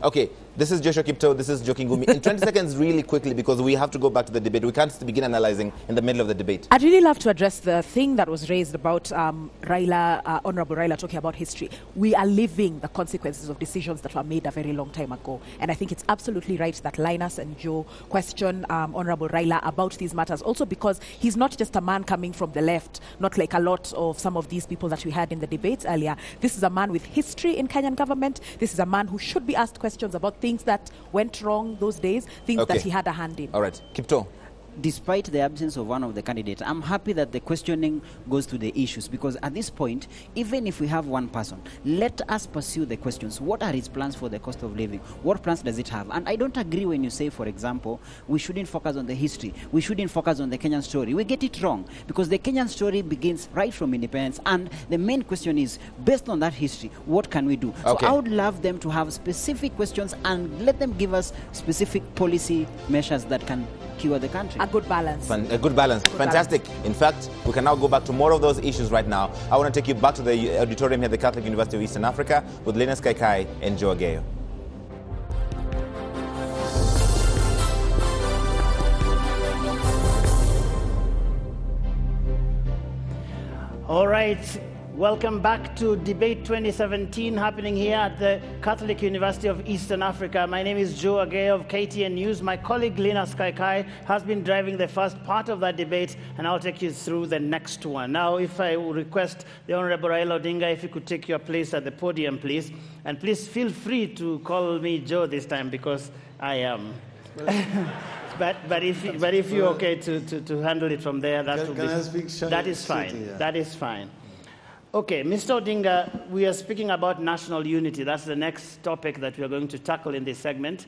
Okay, This is Joshua Kipto, this is Joking Gumi. In 20 seconds, really quickly, because we have to go back to the debate. We can't begin analyzing in the middle of the debate. I'd really love to address the thing that was raised about Raila, Honorable Raila, talking about history. We are living the consequences of decisions that were made a very long time ago. And I think it's absolutely right that Linus and Joe question Honorable Raila about these matters. Also because he's not just a man coming from the left, not like a lot of some of these people that we had in the debates earlier. This is a man with history in Kenyan government. This is a man who should be asked questions about things that went wrong those days, things that he had a hand in. All right, Kipto. Despite the absence of one of the candidates, I'm happy that the questioning goes to the issues, because at this point, even if we have one person, let us pursue the questions. What are his plans for the cost of living? What plans does it have? And I don't agree when you say, for example, we shouldn't focus on the history. We shouldn't focus on the Kenyan story. We get it wrong, because the Kenyan story begins right from independence. And the main question is, based on that history, what can we do? Okay. So I would love them to have specific questions and let them give us specific policy measures that can cure the country. A good balance. A good balance. Fantastic. In fact, we can now go back to more of those issues right now. I want to take you back to the auditorium here at the Catholic University of Eastern Africa with Linus Kaikai and Joe Gayo. All right. Welcome back to Debate 2017, happening here at the Catholic University of Eastern Africa. My name is Joe Agay of KTN News. My colleague Linus Kaikai has been driving the first part of that debate, and I'll take you through the next one. Now, if I will request the Honorable Raila Odinga, if you could take your place at the podium, please. And please feel free to call me Joe this time, because I am. But if you're okay to handle it from there, that is fine. That is fine. Okay, Mr. Odinga, we are speaking about national unity. That's the next topic that we are going to tackle in this segment.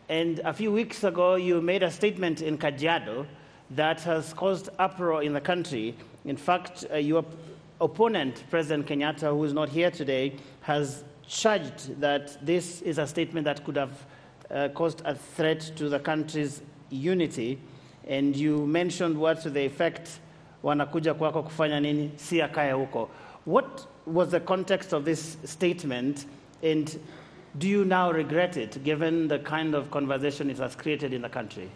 And a few weeks ago, you made a statement in Kajiado that has caused uproar in the country. In fact, your opponent, President Kenyatta, who is not here today, has charged that this is a statement that could have caused a threat to the country's unity. And you mentioned words to the effect, wanakuja kwako kufanya nini, si akae huko. What was the context of this statement, and do you now regret it, given the kind of conversation it has created in the country?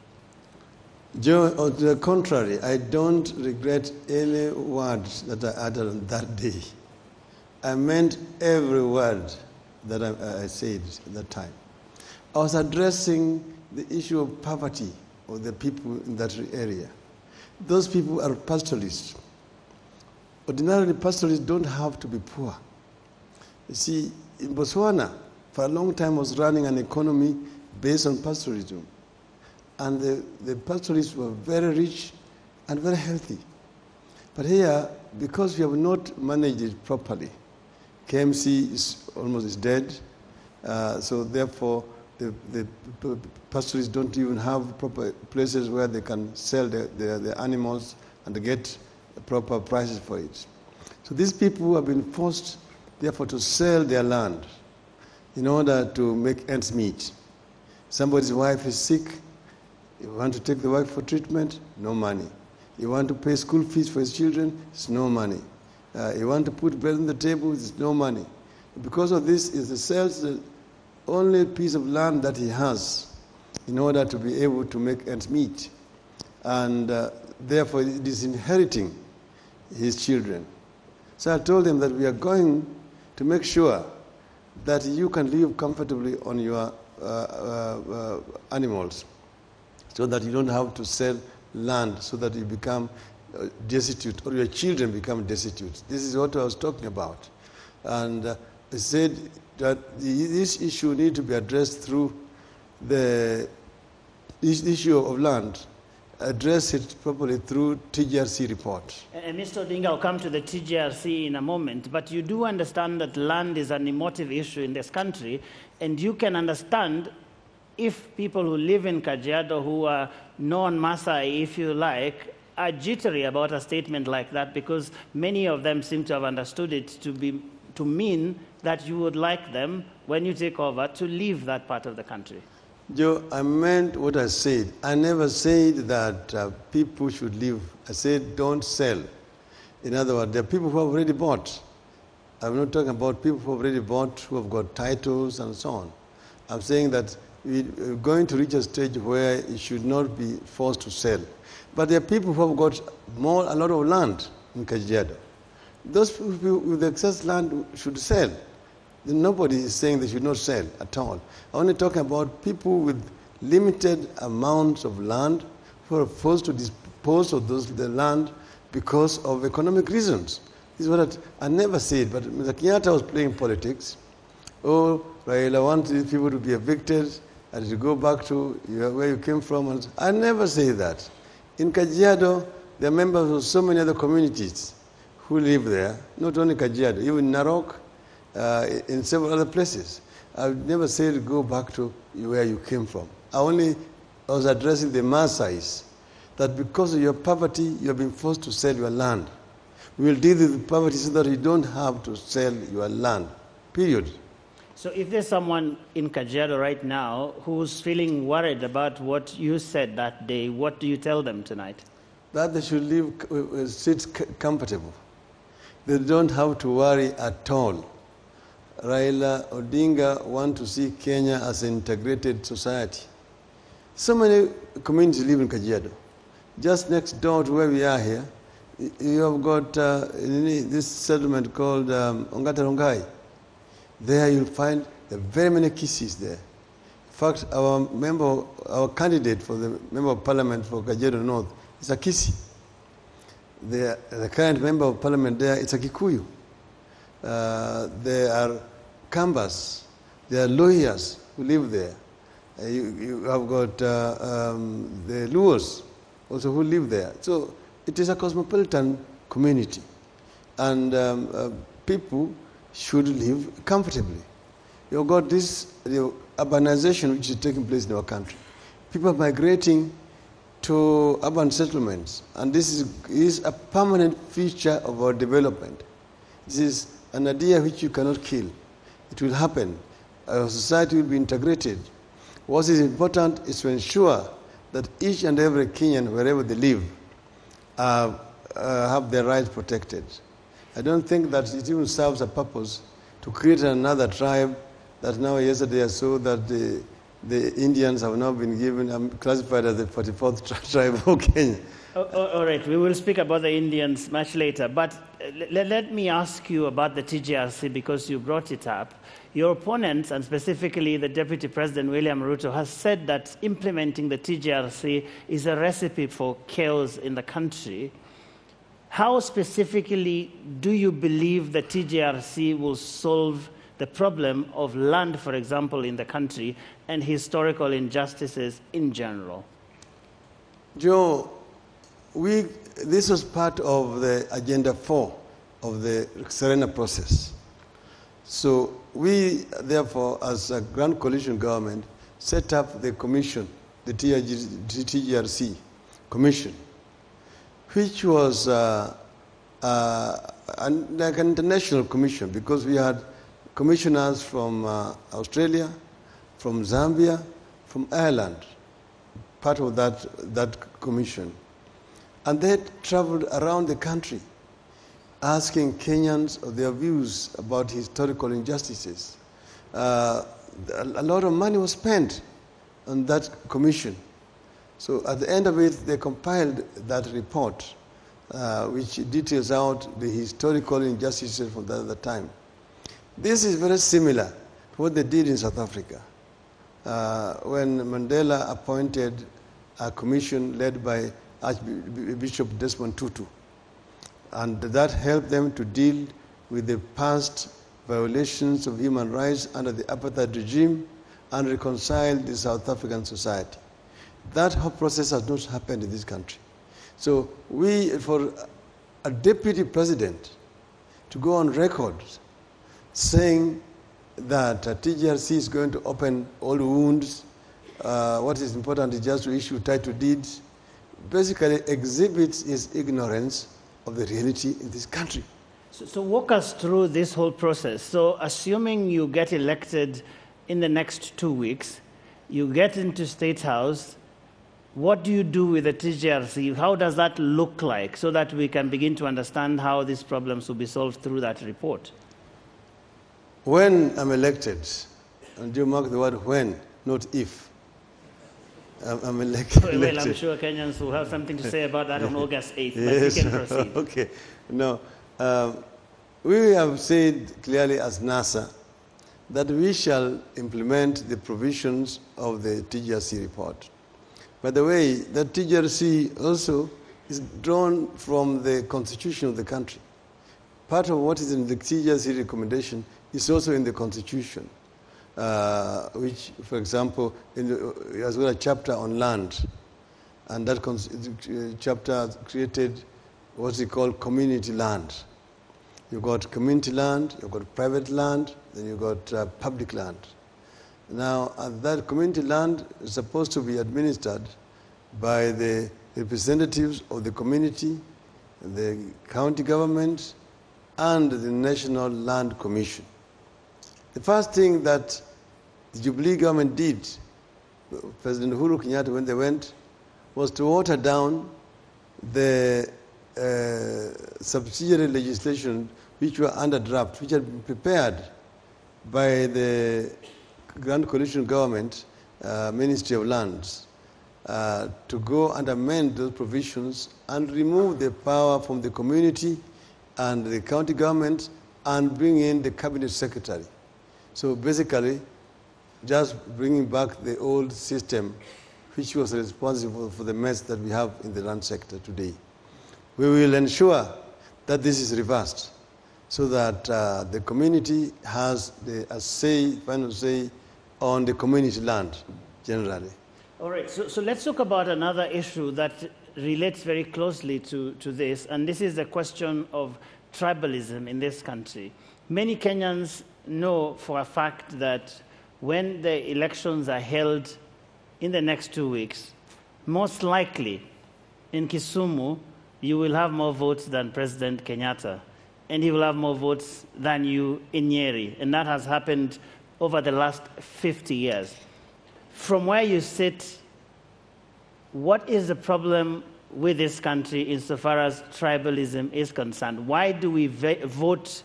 Joe, on the contrary, I don't regret any words that I uttered on that day. I meant every word that I said at that time. I was addressing the issue of poverty of the people in that area. Those people are pastoralists. Ordinarily, pastoralists don't have to be poor. You see, in Botswana, for a long time was running an economy based on pastoralism. And the pastoralists were very rich and very healthy. But here, because we have not managed it properly, KMC is almost dead, so therefore the pastoralists don't even have proper places where they can sell their animals and get proper prices for it. So these people have been forced, therefore, to sell their land in order to make ends meet. Somebody's wife is sick. You want to take the wife for treatment? No money. You want to pay school fees for his children? It's no money. You want to put bread on the table? It's no money. Because of this, he sells the only piece of land that he has in order to be able to make ends meet. And therefore, it is inheriting his children. So I told him that we are going to make sure that you can live comfortably on your animals, so that you don't have to sell land, so that you become destitute, or your children become destitute. This is what I was talking about. And I said that this issue needs to be addressed through the issue of land. Address it properly through TGRC report. And Mr. Odinga, I'll come to the TGRC in a moment, but you do understand that land is an emotive issue in this country, and you can understand if people who live in Kajiado, who are non-Maasai, if you like, are jittery about a statement like that, because many of them seem to have understood it to mean that you would like them, when you take over, to leave that part of the country. Joe, I meant what I said. I never said that people should leave. I said don't sell. In other words, there are people who have already bought. I'm not talking about people who have already bought, who have got titles and so on. I'm saying that we're going to reach a stage where it should not be forced to sell. But there are people who have got a lot of land in Kajiado. Those people with excess land should sell. Nobody is saying they should not sell at all. I'm only talking about people with limited amounts of land who are forced to dispose of the land because of economic reasons. This is what I never said, but Mr. Kenyatta was playing politics. Oh, Raila wanted people to be evicted and to go back to where you came from. And I never say that. In Kajiado, there are members of so many other communities who live there, not only Kajiado, even Narok, in several other places. I would never say to go back to where you came from. I was addressing the Maasais, that because of your poverty, you have been forced to sell your land. We will deal with poverty so that you don't have to sell your land, period. So if there's someone in Kajiado right now who's feeling worried about what you said that day, what do you tell them tonight? That they should sit comfortable. They don't have to worry at all. Raila Odinga want to see Kenya as an integrated society. So many communities live in Kajiado. Just next door to where we are here, you have got this settlement called Ongata Rongai. There you'll find very many Kisis there. In fact, our candidate for the member of parliament for Kajiado North is a Kisi. The current member of parliament there is a Kikuyu. There are Kambas, there are lawyers who live there. You have got the Luos also who live there. So it is a cosmopolitan community, and people should live comfortably. You've got this urbanization which is taking place in our country. People are migrating to urban settlements, and this is a permanent feature of our development. This is an idea which you cannot kill. It will happen. Our society will be integrated. What is important is to ensure that each and every Kenyan, wherever they live, have their rights protected. I don't think that it even serves a purpose to create another tribe that now yesterday I saw that the Indians have now been given, classified as the 44th tribe of Kenya. All right, we will speak about the Indians much later, but let me ask you about the TJRC because you brought it up. Your opponents, and specifically the Deputy President William Ruto, has said that implementing the TJRC is a recipe for chaos in the country. How specifically do you believe the TJRC will solve the problem of land, for example, in the country, and historical injustices in general? Joe, this was part of the Agenda 4 of the Serena process. So we, therefore, as a Grand Coalition government, set up the commission, the TJRC commission, which was like an international commission because we had commissioners from Australia, from Zambia, from Ireland, part of that commission. And they traveled around the country asking Kenyans of their views about historical injustices. A lot of money was spent on that commission. So at the end of it, they compiled that report, which details out the historical injustices from the time. This is very similar to what they did in South Africa, when Mandela appointed a commission led by Archbishop Desmond Tutu. And that helped them to deal with the past violations of human rights under the apartheid regime and reconcile the South African society. That whole process has not happened in this country. So for a deputy president to go on record saying that TJRC is going to open all wounds, what is important is just to issue title deeds, basically exhibits his ignorance of the reality in this country. So walk us through this whole process. So assuming you get elected in the next 2 weeks, you get into State House, what do you do with the TJRC? How does that look like so that we can begin to understand how these problems will be solved through that report? When I'm elected, and you mark the word when, not if. I'm Well, I'm sure Kenyans will have something to say about that on August 8th, but yes. you can proceed. Okay. No, we have said clearly as NASA that we shall implement the provisions of the TGRC report. By the way, the TGRC also is drawn from the constitution of the country. Part of what is in the TGRC recommendation is also in the constitution, which, for example, as well a chapter on land, and that chapter created what we call community land. You've got community land, you've got private land, then you've got public land. Now, that community land is supposed to be administered by the representatives of the community, the county government, and the National Land Commission. The first thing that the Jubilee government did, President Uhuru Kenyatta, when they went, was to water down the subsidiary legislation which were under draft, which had been prepared by the Grand Coalition Government, Ministry of Lands, to go and amend those provisions and remove the power from the community and the county government and bring in the cabinet secretary. So basically, just bringing back the old system which was responsible for the mess that we have in the land sector today. We will ensure that this is reversed so that the community has the final say on the community land generally. All right, so let's talk about another issue that relates very closely to this, and this is the question of tribalism in this country. Many Kenyans know for a fact that when the elections are held in the next 2 weeks, most likely in Kisumu, you will have more votes than President Kenyatta, and he will have more votes than you in Nyeri, and that has happened over the last 50 years. From where you sit, what is the problem with this country insofar as tribalism is concerned? Why do we vote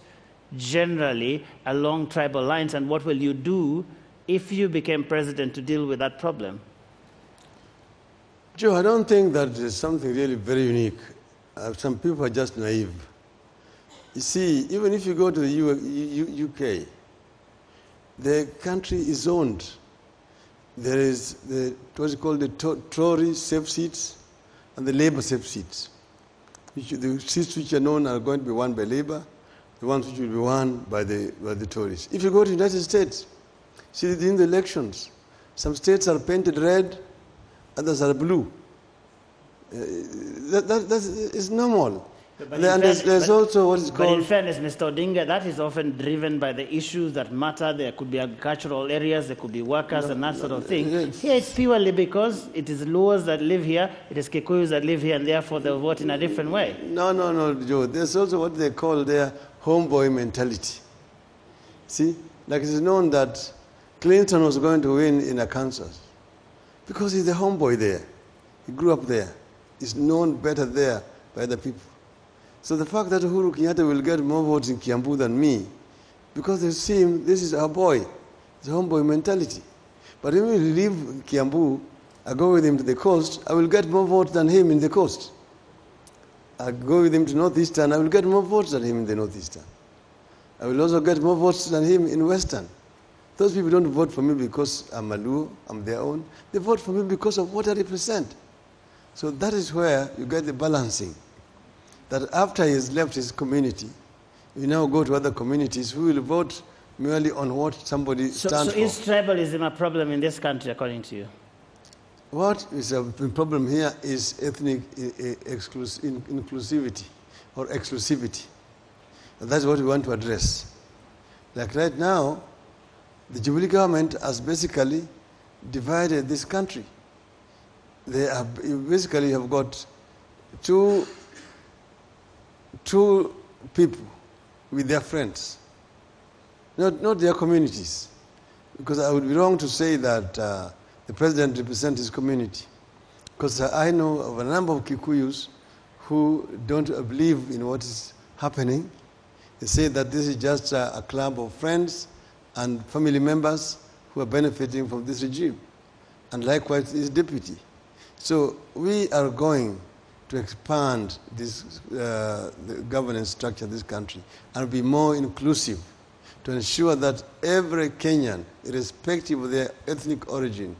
generally along tribal lines, and what will you do if you became president to deal with that problem? Joe, I don't think that there's something really very unique. Some people are just naive. You see, even if you go to the UK, the country is owned. There is what's called the Tory safe seats and the Labour safe seats. The seats which are known are going to be won by Labour, the ones which will be won by the Tories. If you go to the United States, see in the elections, some states are painted red, others are blue. That is normal. And there's also what is called... But in fairness, Mr. Odinga, that is often driven by the issues that matter. There could be agricultural areas, there could be workers and that sort of thing. Yes. Here it's purely because it is Luos that live here, it is Kikuyus that live here, and therefore they'll vote in a different way. No, Joe. There's also what they call their homeboy mentality. See? Like it is known that Clinton was going to win in Arkansas because he's the homeboy there. He grew up there. He's known better there by the people. So the fact that Uhuru Kenyatta will get more votes in Kiambu than me, because they see him, this is our boy. It's a homeboy mentality. But when we leave Kiambu, I go with him to the coast, I will get more votes than him in the coast. I go with him to Northeastern, I will get more votes than him in the Northeastern. I will also get more votes than him in Western. Those people don't vote for me because I'm a Luo, I'm their own. They vote for me because of what I represent. So that is where you get the balancing. That after he has left his community, you now go to other communities who will vote merely on what somebody stands for. So is tribalism a problem in this country, according to you? What is a problem here is ethnic inclusivity or exclusivity. And that's what we want to address. Like right now, the Jubilee government has basically divided this country. They basically have got two people with their friends, not their communities. Because I would be wrong to say that the president represents his community. Because I know of a number of Kikuyus who don't believe in what is happening. They say that this is just a club of friends and family members who are benefiting from this regime, and likewise his deputy. So we are going to expand this the governance structure of this country and be more inclusive to ensure that every Kenyan, irrespective of their ethnic origin,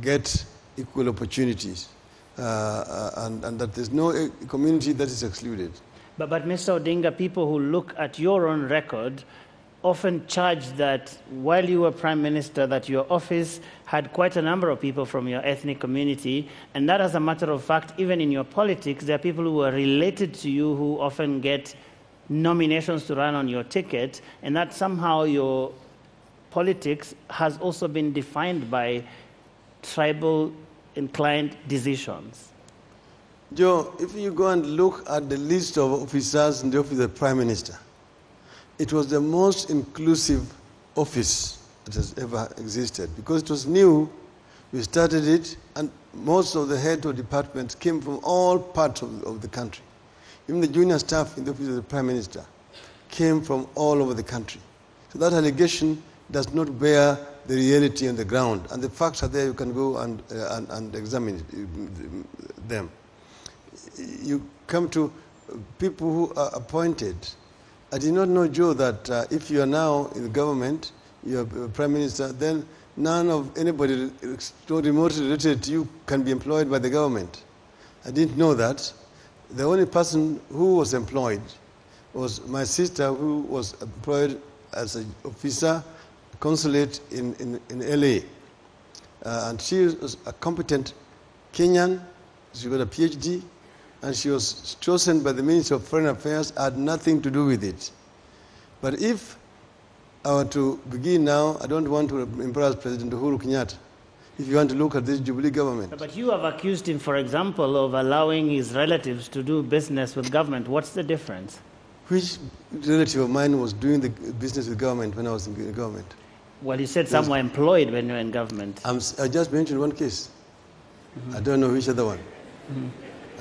get equal opportunities and that there's no community that is excluded. But Mr. Odinga, people who look at your own record often charge that while you were Prime Minister, that your office had quite a number of people from your ethnic community, and that as a matter of fact, even in your politics, there are people who are related to you who often get nominations to run on your ticket, and that somehow your politics has also been defined by tribal inclined decisions. Joe, if you go and look at the list of officers in the office of the Prime Minister, it was the most inclusive office that has ever existed. Because it was new, we started it, and most of the heads of departments came from all parts of the country. Even the junior staff in the office of the Prime Minister came from all over the country. So that allegation does not bear the reality on the ground. And the facts are there, you can go and examine them. You come to people who are appointed. I did not know, Joe, that if you are now in the government, you are Prime Minister, then none of anybody remotely related to you can be employed by the government. I didn't know that. The only person who was employed was my sister, who was employed as an officer, consulate in LA. And she was a competent Kenyan. She got a PhD. And she was chosen by the Ministry of Foreign Affairs, had nothing to do with it. But if I were to begin now, I don't want to embarrass President Uhuru Kenyatta. If you want to look at this Jubilee government. But you have accused him, for example, of allowing his relatives to do business with government. What's the difference? Which relative of mine was doing the business with government when I was in government? Well, you said some were employed when you were in government. I just mentioned one case. I don't know which other one.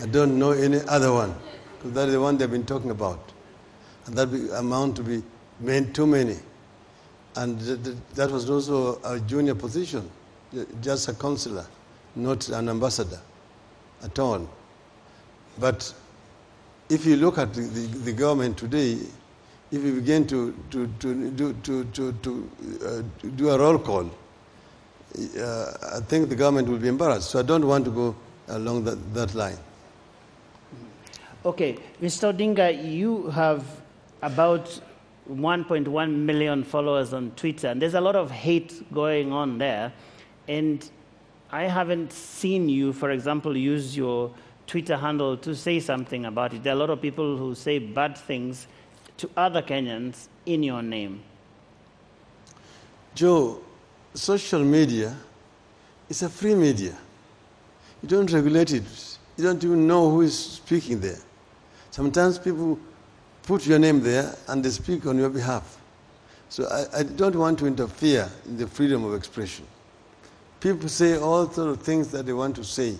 I don't know any other one, because that is the one they've been talking about. And that amount to be too many. And that was also a junior position, just a consular, not an ambassador at all. But if you look at the government today, if you begin to do a roll call, I think the government will be embarrassed. So I don't want to go along that line. Okay, Mr. Odinga, you have about 1.1 million followers on Twitter, and there's a lot of hate going on there. And I haven't seen you, for example, use your Twitter handle to say something about it. There are a lot of people who say bad things to other Kenyans in your name. Joe, social media is a free media. You don't regulate it. You don't even know who is speaking there. Sometimes people put your name there and they speak on your behalf. So I don't want to interfere in the freedom of expression. People say all sorts of things that they want to say,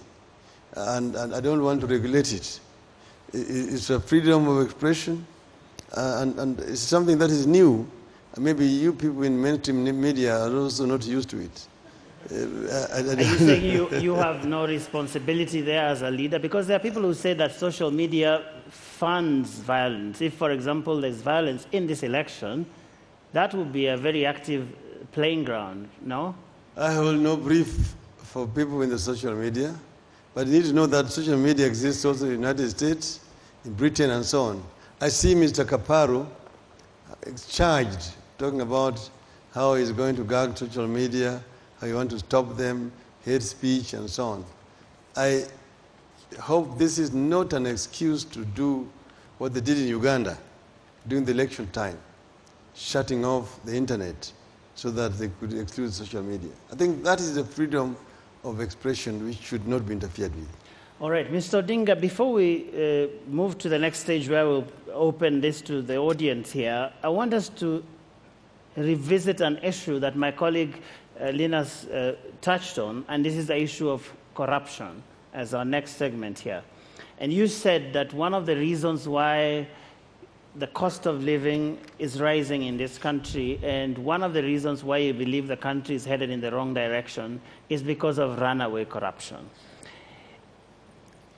and I don't want to regulate it. It's a freedom of expression, and it's something that is new. Maybe you people in mainstream media are also not used to it. Are you saying you have no responsibility there as a leader? Because there are people who say that social media funds violence. If, for example, there's violence in this election, that would be a very active playing ground, no? I have no brief for people in the social media, but you need to know that social media exists also in the United States, in Britain, and so on. I see Mr. Kaparu charged, talking about how he's going to gag social media, how you want to stop them, hate speech, and so on. I hope this is not an excuse to do what they did in Uganda during the election time, shutting off the internet so that they could exclude social media. I think that is the freedom of expression which should not be interfered with. All right, Mr. Odinga, before we move to the next stage where we'll open this to the audience here, I want us to revisit an issue that my colleague Linus touched on, and this is the issue of corruption as our next segment here. And you said that one of the reasons why the cost of living is rising in this country, and one of the reasons why you believe the country is headed in the wrong direction is because of runaway corruption.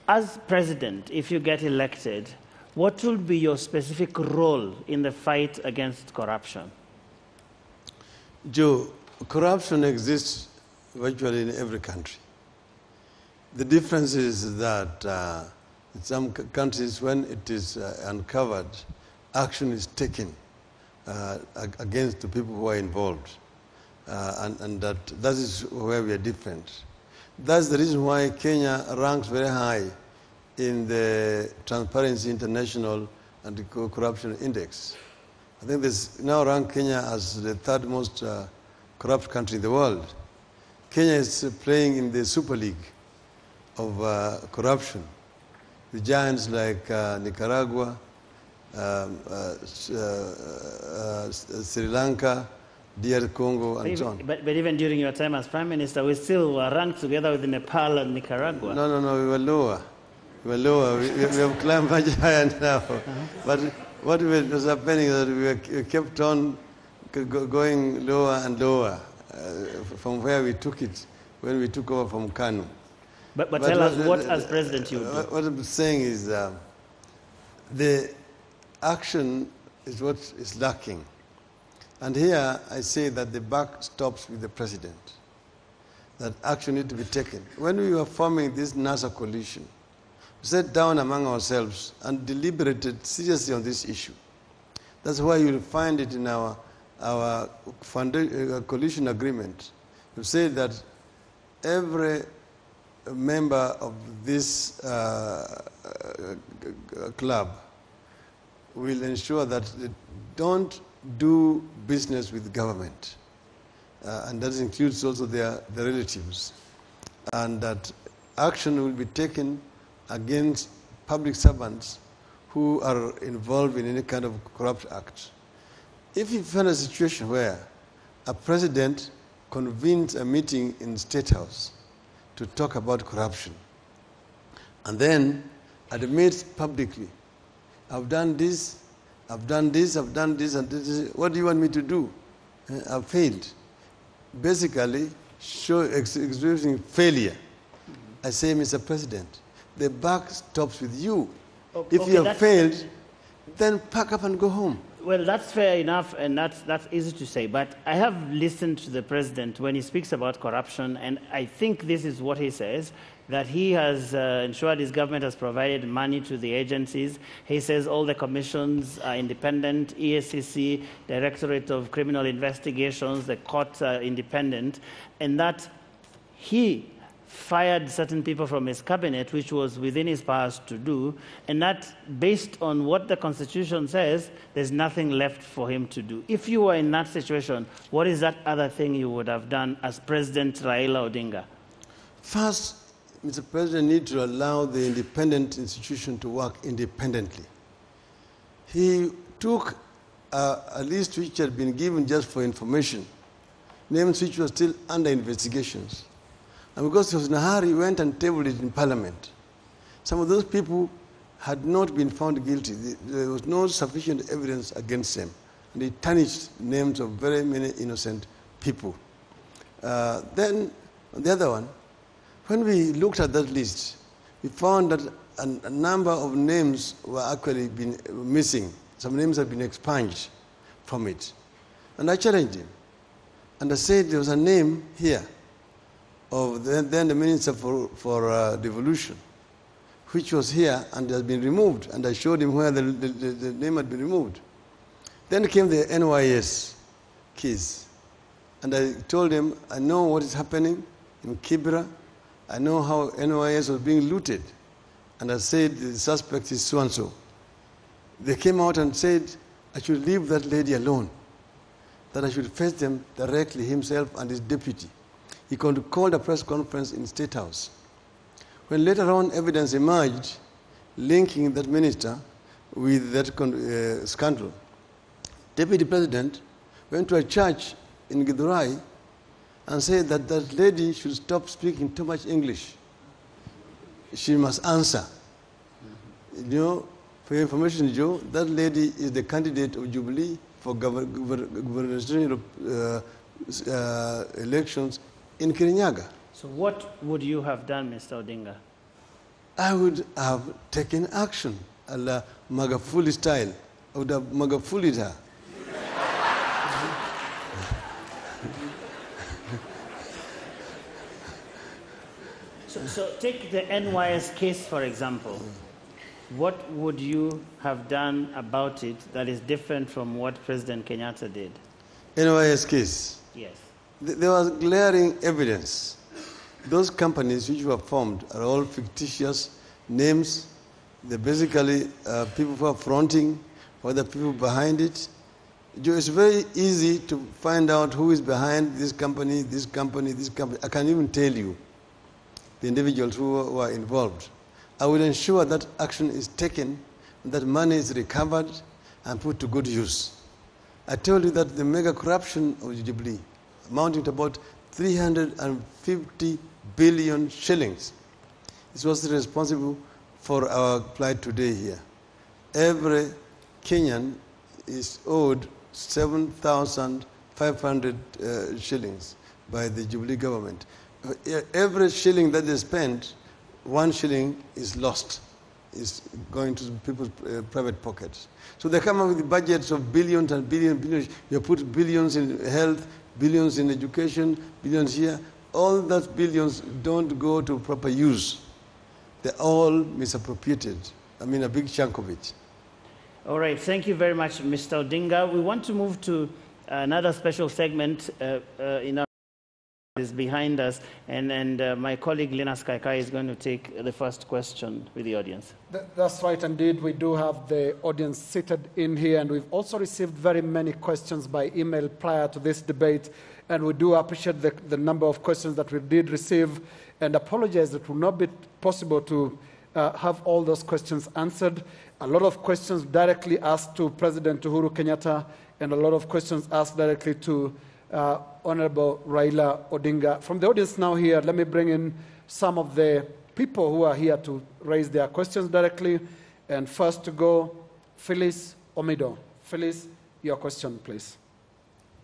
As president, if you get elected, what will be your specific role in the fight against corruption? Joe, corruption exists virtually in every country. The difference is that in some countries, when it is uncovered, action is taken against the people who are involved. And that is where we are different. That's the reason why Kenya ranks very high in the Transparency International Anti-Corruption Index. I think this now rank Kenya as the third most corrupt country in the world. Kenya is playing in the Super League of corruption. The giants like Nicaragua, Sri Lanka, DR Congo, and so on. But even during your time as Prime Minister, we still were ranked together with Nepal and Nicaragua. No, we were lower. We were lower. We have climbed much higher now. But what was happening is that we kept on going lower and lower from where we took it when we took over from Kanu. But tell us what, as president, you would do. What I'm saying is the action is what is lacking. And here I say that the buck stops with the president, that action needs to be taken. When we were forming this NASA coalition, we sat down among ourselves and deliberated seriously on this issue. That's why you'll find it in our coalition agreement. You say that every member of this club will ensure that they don't do business with government. And that includes also their relatives. And that action will be taken against public servants who are involved in any kind of corrupt act. If you find a situation where a president convenes a meeting in State House to talk about corruption, and then admits publicly, I've done this, I've done this, I've done this, and this, what do you want me to do? I've failed. Basically, expressing failure. I say, Mr. President, the buck stops with you. If you have failed, then pack up and go home. Well, that's fair enough, and that's easy to say. But I have listened to the president when he speaks about corruption, and I think this is what he says, that he has ensured his government has provided money to the agencies. He says all the commissions are independent, EACC, Directorate of Criminal Investigations, the courts are independent, and that he fired certain people from his cabinet, which was within his powers to do, and that based on what the Constitution says, there's nothing left for him to do. If you were in that situation, what is that other thing you would have done as President Raila Odinga? First, Mr. President needs to allow the independent institution to work independently. He took a list which had been given just for information, names which were still under investigations. And because he was in a hurry, he went and tabled it in Parliament. Some of those people had not been found guilty. There was no sufficient evidence against them. And he tarnished names of very many innocent people. Then, on the other one, when we looked at that list, we found that a number of names were actually been missing. Some names had been expunged from it. And I challenged him. And I said there was a name here of then the Minister for Devolution, which was here and has been removed. And I showed him where the name had been removed. Then came the NYS case. And I told him, I know what is happening in Kibra. I know how NYS was being looted. And I said, the suspect is so-and-so. They came out and said, I should leave that lady alone, that I should face them directly, himself and his deputy. He called a press conference in State House. When later on evidence emerged linking that minister with that scandal, Deputy President went to a church in Githurai and said that that lady should stop speaking too much English. She must answer. You know, For your information, Joe, that lady is the candidate of Jubilee for gubernatorial elections in Kirinyaga. So what would you have done, Mr. Odinga? I would have taken action, a la Magafuli style. I would have Magafulied her. So take the NYS case, for example. What would you have done about it that is different from what President Kenyatta did? NYS case. Yes. There was glaring evidence. Those companies which were formed are all fictitious names. They're basically people who are fronting, or the people behind it. It's very easy to find out who is behind this company, this company, this company. I can even tell you the individuals who are involved. I will ensure that action is taken, that money is recovered and put to good use. I told you that the mega corruption of Jubilee, amounting to about 350 billion shillings, is was responsible for our plight today here. Every Kenyan is owed 7,500 shillings by the Jubilee government. Every shilling that they spend, 1 shilling is lost, is going to people's private pockets. So they come up with budgets of billions and billions. You put billions in health, billions in education, billions here. All those billions don't go to proper use. They're all misappropriated. I mean, a big chunk of it. All right, thank you very much, Mr. Odinga. We want to move to another special segment in our is behind us, and my colleague Linus Kaikai is going to take the first question with the audience. That's right, indeed. We do have the audience seated in here, and we've also received very many questions by email prior to this debate, and we do appreciate the number of questions that we did receive, and apologize that it will not be possible to have all those questions answered. A lot of questions directly asked to President Uhuru Kenyatta, and a lot of questions asked directly to Honorable Raila Odinga. From the audience now here, let me bring in some of the people who are here to raise their questions directly. And first to go, Phyllis Omido. Phyllis, your question, please.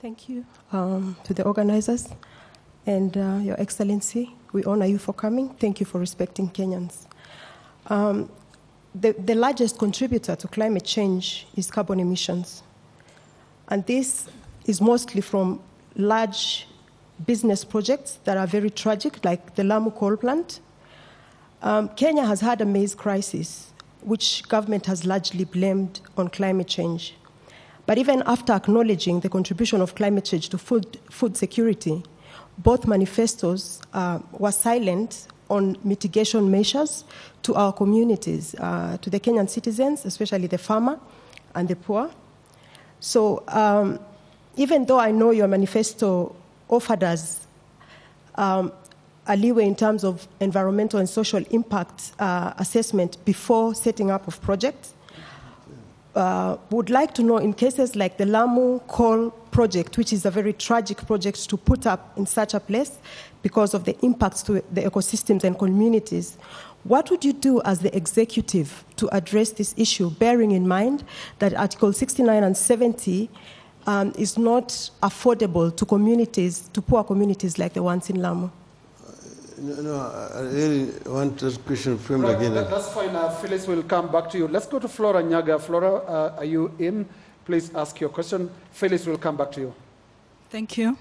Thank you to the organizers and Your Excellency. We honor you for coming. Thank you for respecting Kenyans. The largest contributor to climate change is carbon emissions. And this is mostly from large business projects that are very tragic, like the Lamu coal plant. Kenya has had a maize crisis, which government has largely blamed on climate change. But even after acknowledging the contribution of climate change to food security, both manifestos were silent on mitigation measures to our communities, to the Kenyan citizens, especially the farmer and the poor. So even though I know your manifesto offered us a leeway in terms of environmental and social impact assessment before setting up of projects, would like to know in cases like the Lamu coal project, which is a very tragic project to put up in such a place because of the impacts to the ecosystems and communities, what would you do as the executive to address this issue, bearing in mind that Article 69 and 70 is not affordable to communities, to poor communities like the ones in Lamu? No, I really want this question framed again. That's fine. Phyllis will come back to you. Let's go to Flora Nyaga. Flora, are you in? Please ask your question. Phyllis will come back to you. Thank you.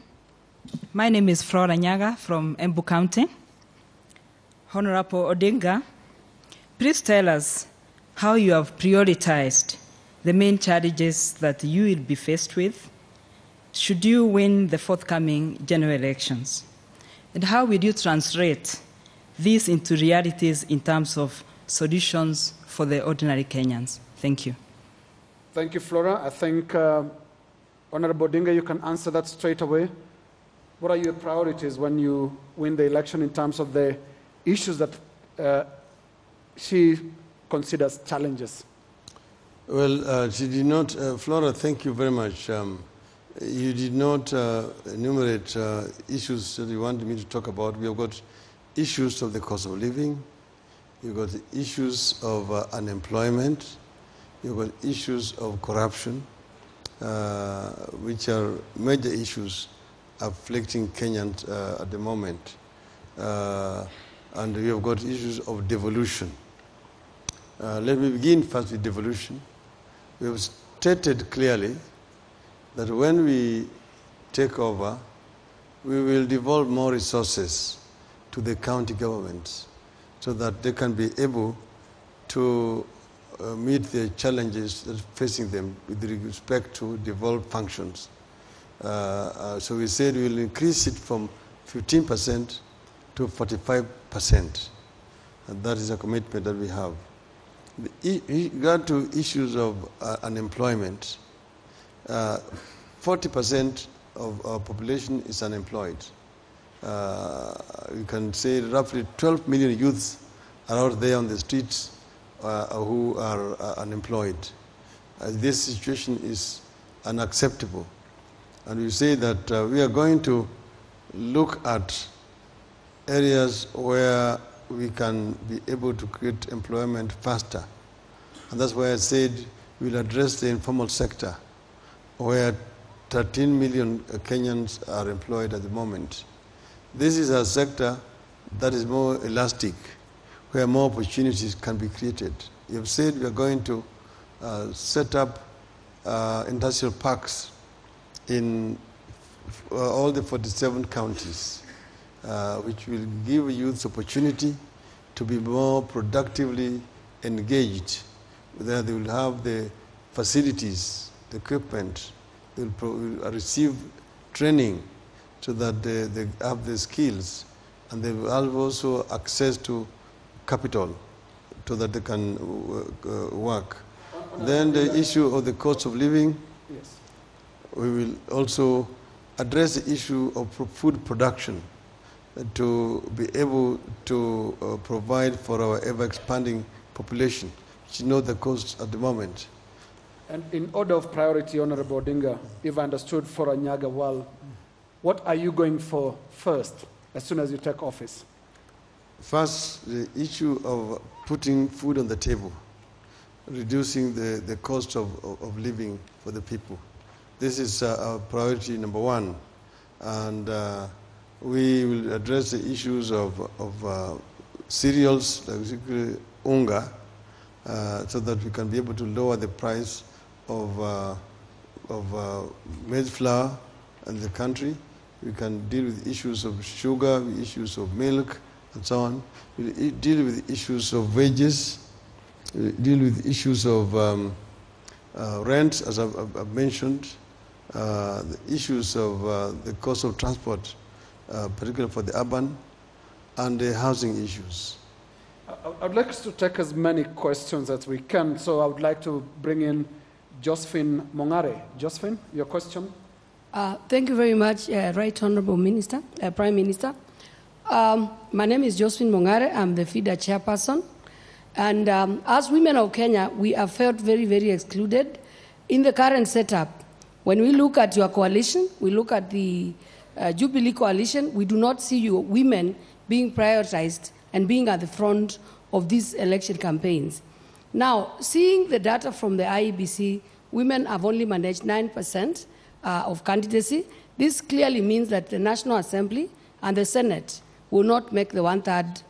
My name is Flora Nyaga from Embu County. Honorable Odinga, please tell us how you have prioritized the main challenges that you will be faced with should you win the forthcoming general elections. And how will you translate these into realities in terms of solutions for the ordinary Kenyans? Thank you. Thank you, Flora. I think, Honorable Odinga, you can answer that straight away. What are your priorities when you win the election in terms of the issues that she considers challenges? Well, she did not, Flora, thank you very much. You did not enumerate issues that you wanted me to talk about. We have got issues of the cost of living. You've got the issues of unemployment. you've got issues of corruption, which are major issues afflicting Kenyans at the moment. And we have got issues of devolution. Let me begin first with devolution. We have stated clearly that when we take over, we will devolve more resources to the county governments so that they can be able to meet the challenges that are facing them with respect to devolved functions. So we said we will increase it from 15% to 45%. And that is a commitment that we have. In regard to issues of unemployment, 40% of our population is unemployed. You can say roughly 12 million youths are out there on the streets who are unemployed. This situation is unacceptable. And we say that we are going to look at areas where we can be able to create employment faster. And that's why I said we'll address the informal sector, where 13 million Kenyans are employed at the moment. This is a sector that is more elastic, where more opportunities can be created. You have said we are going to set up industrial parks in all the 47 counties, which will give youths opportunity to be more productively engaged. There they will have the facilities, the equipment, they will receive training so that they have the skills, and they will have also access to capital so that they can work. Then the issue of the cost of living, yes. We will also address the issue of food production to be able to provide for our ever-expanding population, which you know the cost at the moment. And in order of priority, Honorable Odinga, if I understood for Anyaga well, what are you going for first as soon as you take office? First, the issue of putting food on the table, reducing the cost of living for the people. This is our priority number one. And we will address the issues of cereals, like unga, so that we can be able to lower the price of maize flour in the country. We can deal with issues of sugar, issues of milk, and so on. We deal with issues of wages, deal with issues of rent, as I've mentioned, the issues of the cost of transport, particularly for the urban, and the housing issues. I would like us to take as many questions as we can, so I would like to bring in Josephine Mongare. Josephine, your question? Thank you very much, Right Honorable Minister, Prime Minister. My name is Josephine Mongare. I'm the FIDA chairperson. And as women of Kenya, we have felt very, very excluded in the current setup. When we look at your coalition, we look at the Jubilee coalition, we do not see you women being prioritized and being at the front of these election campaigns. Now, seeing the data from the IEBC, women have only managed 9% of candidacy. This clearly means that the National Assembly and the Senate will not make the one-third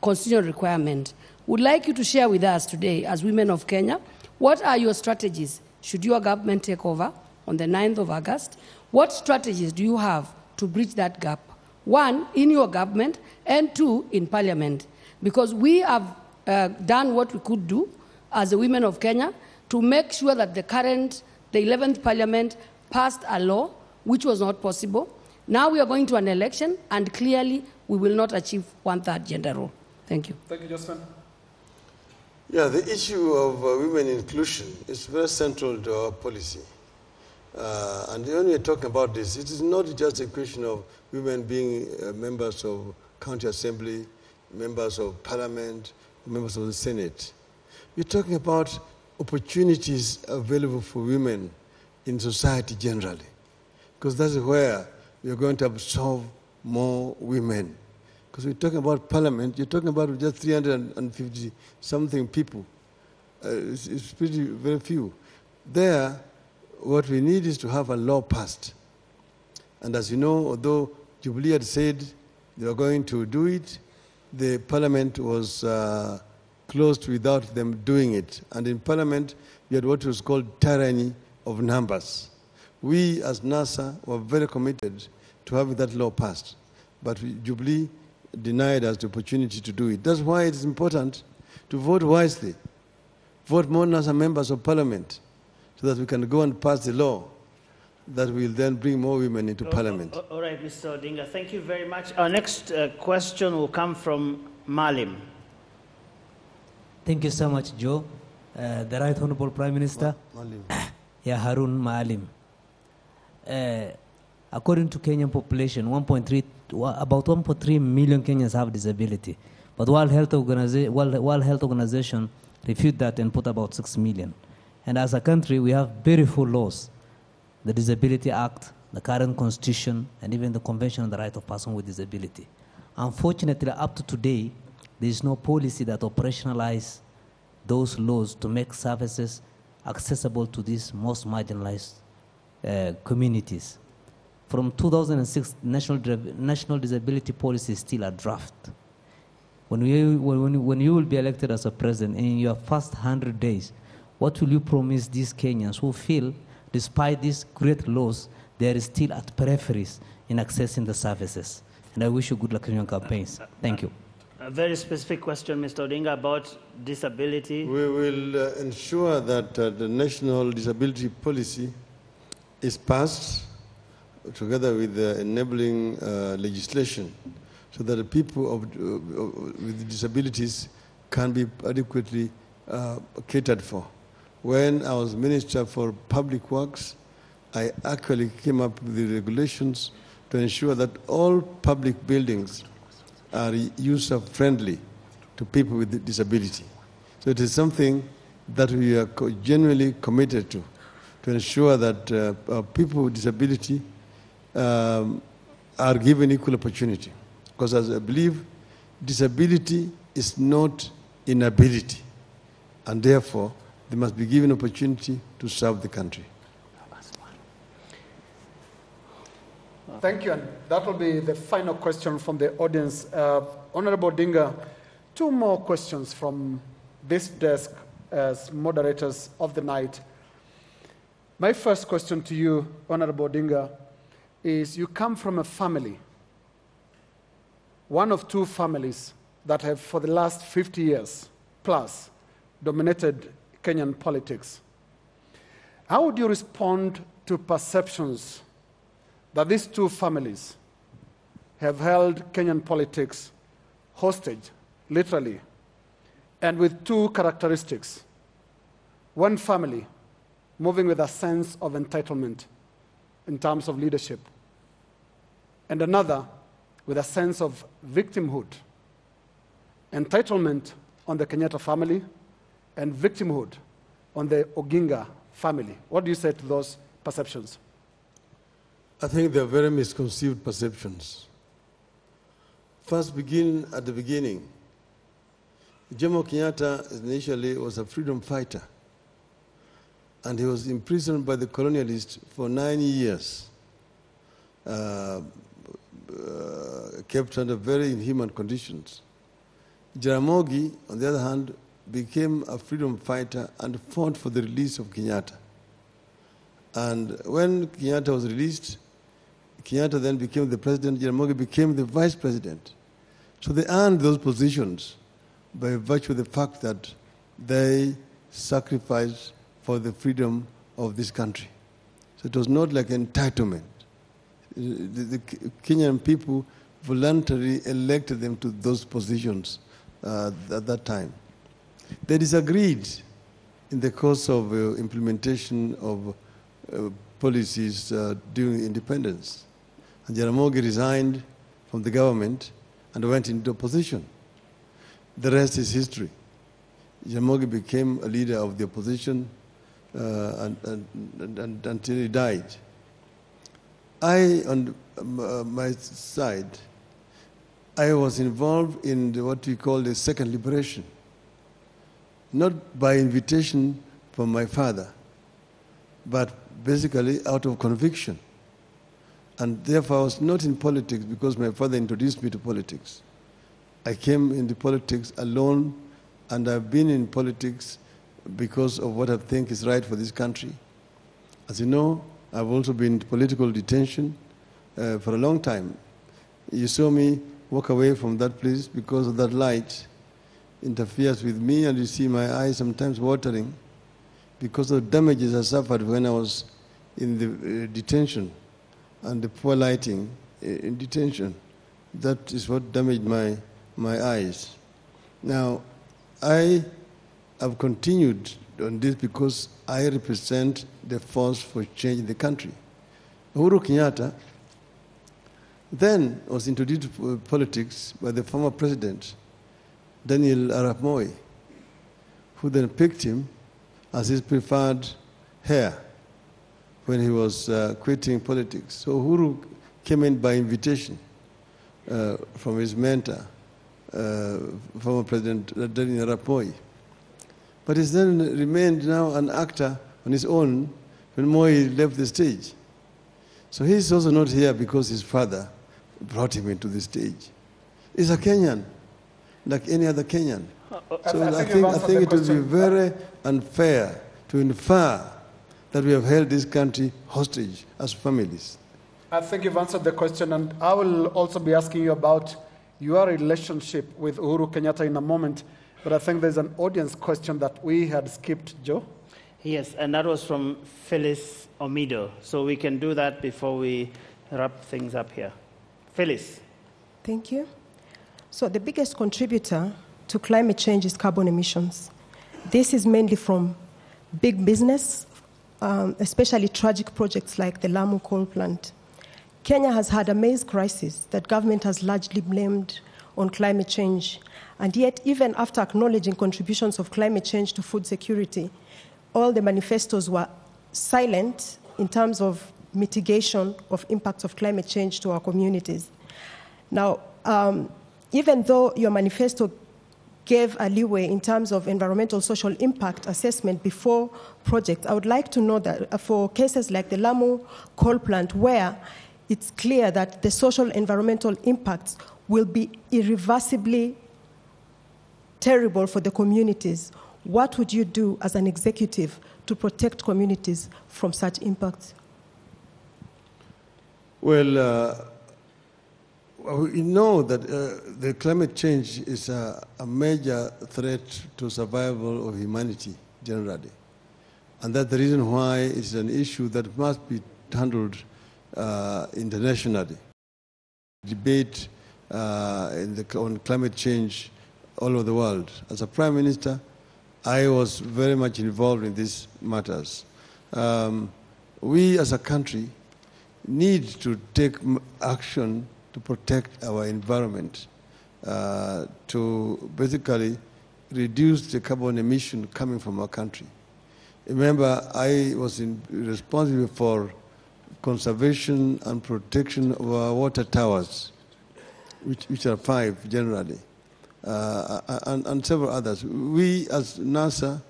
constitutional requirement. Would like you to share with us today, as women of Kenya, what are your strategies should your government take over on the 9th of August? What strategies do you have to bridge that gap? One, in your government, and two, in Parliament. Because we have done what we could do as the women of Kenya to make sure that the 11th Parliament passed a law which was not possible. Now we are going to an election, and clearly we will not achieve one-third gender role. Thank you. Thank you, Josephine. Yeah, the issue of women inclusion is very central to our policy. And when we are talking about this, it is not just a question of women being members of county assembly, members of parliament, members of the Senate. We're talking about opportunities available for women in society generally, because that's where we are going to absorb more women. Because we're talking about parliament, you're talking about just 350-something people. it's pretty very few. There, what we need is to have a law passed. And as you know, although Jubilee had said they were going to do it, the parliament was closed without them doing it. And in parliament, we had what was called tyranny of numbers. We, as NASA, were very committed to having that law passed. But Jubilee denied us the opportunity to do it. That's why it is important to vote wisely. Vote more NASA members of parliament so that we can go and pass the law that will then bring more women into parliament. All right, Mr. Odinga, thank you very much. Our next question will come from Malim. Thank you so much, Joe. The Right Honorable Prime Minister, Harun Maalim. According to Kenyan population, about 1.3 million Kenyans have disability. But World Health Organization refuted that and put about 6 million. And as a country, we have beautiful laws. The Disability Act, the current Constitution, and even the Convention on the Right of Persons with Disability. Unfortunately, up to today, there is no policy that operationalizes those laws to make services accessible to these most marginalized communities. From 2006, National Disability Policy is still a draft. When you will be elected as a president in your first 100 days, what will you promise these Kenyans who feel, despite these great laws, they are still at peripheries in accessing the services? And I wish you good luck in your campaigns. Thank you. A very specific question, Mr. Odinga, about disability. We will ensure that the National Disability Policy is passed together with the enabling legislation so that the people with disabilities can be adequately catered for. When I was Minister for Public Works, I actually came up with the regulations to ensure that all public buildings are user-friendly to people with disability. So it is something that we are genuinely committed to ensure that people with disability are given equal opportunity. Because as I believe, disability is not inability, and therefore they must be given opportunity to serve the country. Thank you, and that will be the final question from the audience. Honorable Odinga, two more questions from this desk as moderators of the night. My first question to you, Honorable Odinga, is you come from a family, one of two families that have for the last 50 years plus dominated Kenyan politics. How would you respond to perceptions that these two families have held Kenyan politics hostage, literally, and with two characteristics? One family moving with a sense of entitlement in terms of leadership, and another with a sense of victimhood. Entitlement on the Kenyatta family and victimhood on the Odinga family. What do you say to those perceptions? I think they're very misconceived perceptions. First, begin at the beginning. Jomo Kenyatta initially was a freedom fighter, and he was imprisoned by the colonialists for 9 years, kept under very inhuman conditions. Jaramogi, on the other hand, became a freedom fighter and fought for the release of Kenyatta. And when Kenyatta was released, Kenyatta then became the president, Jaramogi became the vice president. So they earned those positions by virtue of the fact that they sacrificed for the freedom of this country. So it was not like entitlement. The Kenyan people voluntarily elected them to those positions at that time. They disagreed in the course of implementation of policies during independence. And Jaramogi resigned from the government and went into opposition. The rest is history. Jaramogi became a leader of the opposition until he died. I, on my side, I was involved in what we call the second liberation. not by invitation from my father, but basically out of conviction. And therefore, I was not in politics because my father introduced me to politics. I came into politics alone, and I've been in politics because of what I think is right for this country. As you know, I've also been in political detention for a long time. You saw me walk away from that place because of that light interferes with me, and you see my eyes sometimes watering because of the damages I suffered when I was in the detention and the poor lighting in detention. That is what damaged my eyes. Now, I have continued on this because I represent the force for change in the country. Uhuru Kenyatta then was introduced to politics by the former president, Daniel Arap Moi, who then picked him as his preferred heir when he was quitting politics. So Uhuru came in by invitation from his mentor, former President Daniel Arap Moi. But he's then remained now an actor on his own when Moi left the stage. So he's also not here because his father brought him into the stage. He's a Kenyan, like any other Kenyan. So I think it would be very unfair to infer that we have held this country hostage as families. I think you've answered the question, and I will also be asking you about your relationship with Uhuru Kenyatta in a moment, but I think there's an audience question that we had skipped, Joe. Yes, and that was from Phyllis Omido. So we can do that before we wrap things up here. Phyllis. Thank you. So the biggest contributor to climate change is carbon emissions. This is mainly from big business, especially tragic projects like the Lamu coal plant. Kenya has had a maize crisis that government has largely blamed on climate change. And yet, even after acknowledging contributions of climate change to food security, all the manifestos were silent in terms of mitigation of impacts of climate change to our communities. Now, even though your manifesto gave a leeway in terms of environmental social impact assessment before projects, I would like to know that for cases like the Lamu coal plant, where it's clear that the social environmental impacts will be irreversibly terrible for the communities, what would you do as an executive to protect communities from such impacts? Well, we know that the climate change is a major threat to survival of humanity generally. And that's the reason why it's an issue that must be handled internationally. Debate on climate change all over the world. As a Prime Minister, I was very much involved in these matters. We as a country need to take action to protect our environment, to basically reduce the carbon emission coming from our country. Remember, I was responsible for conservation and protection of our water towers, which are 5 generally, and several others. We as NASA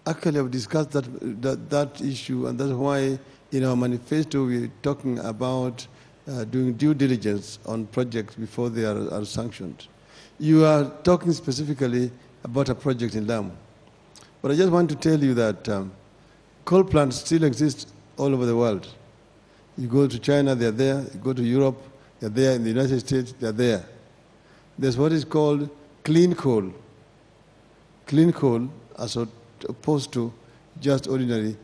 actually have discussed that issue, and that's why in our manifesto we're talking about doing due diligence on projects before they are sanctioned. You are talking specifically about a project in Lamu. But I just want to tell you that coal plants still exist all over the world. You go to China, they're there. You go to Europe, they're there. In the United States, they're there. There's what is called clean coal. Clean coal as opposed to just ordinary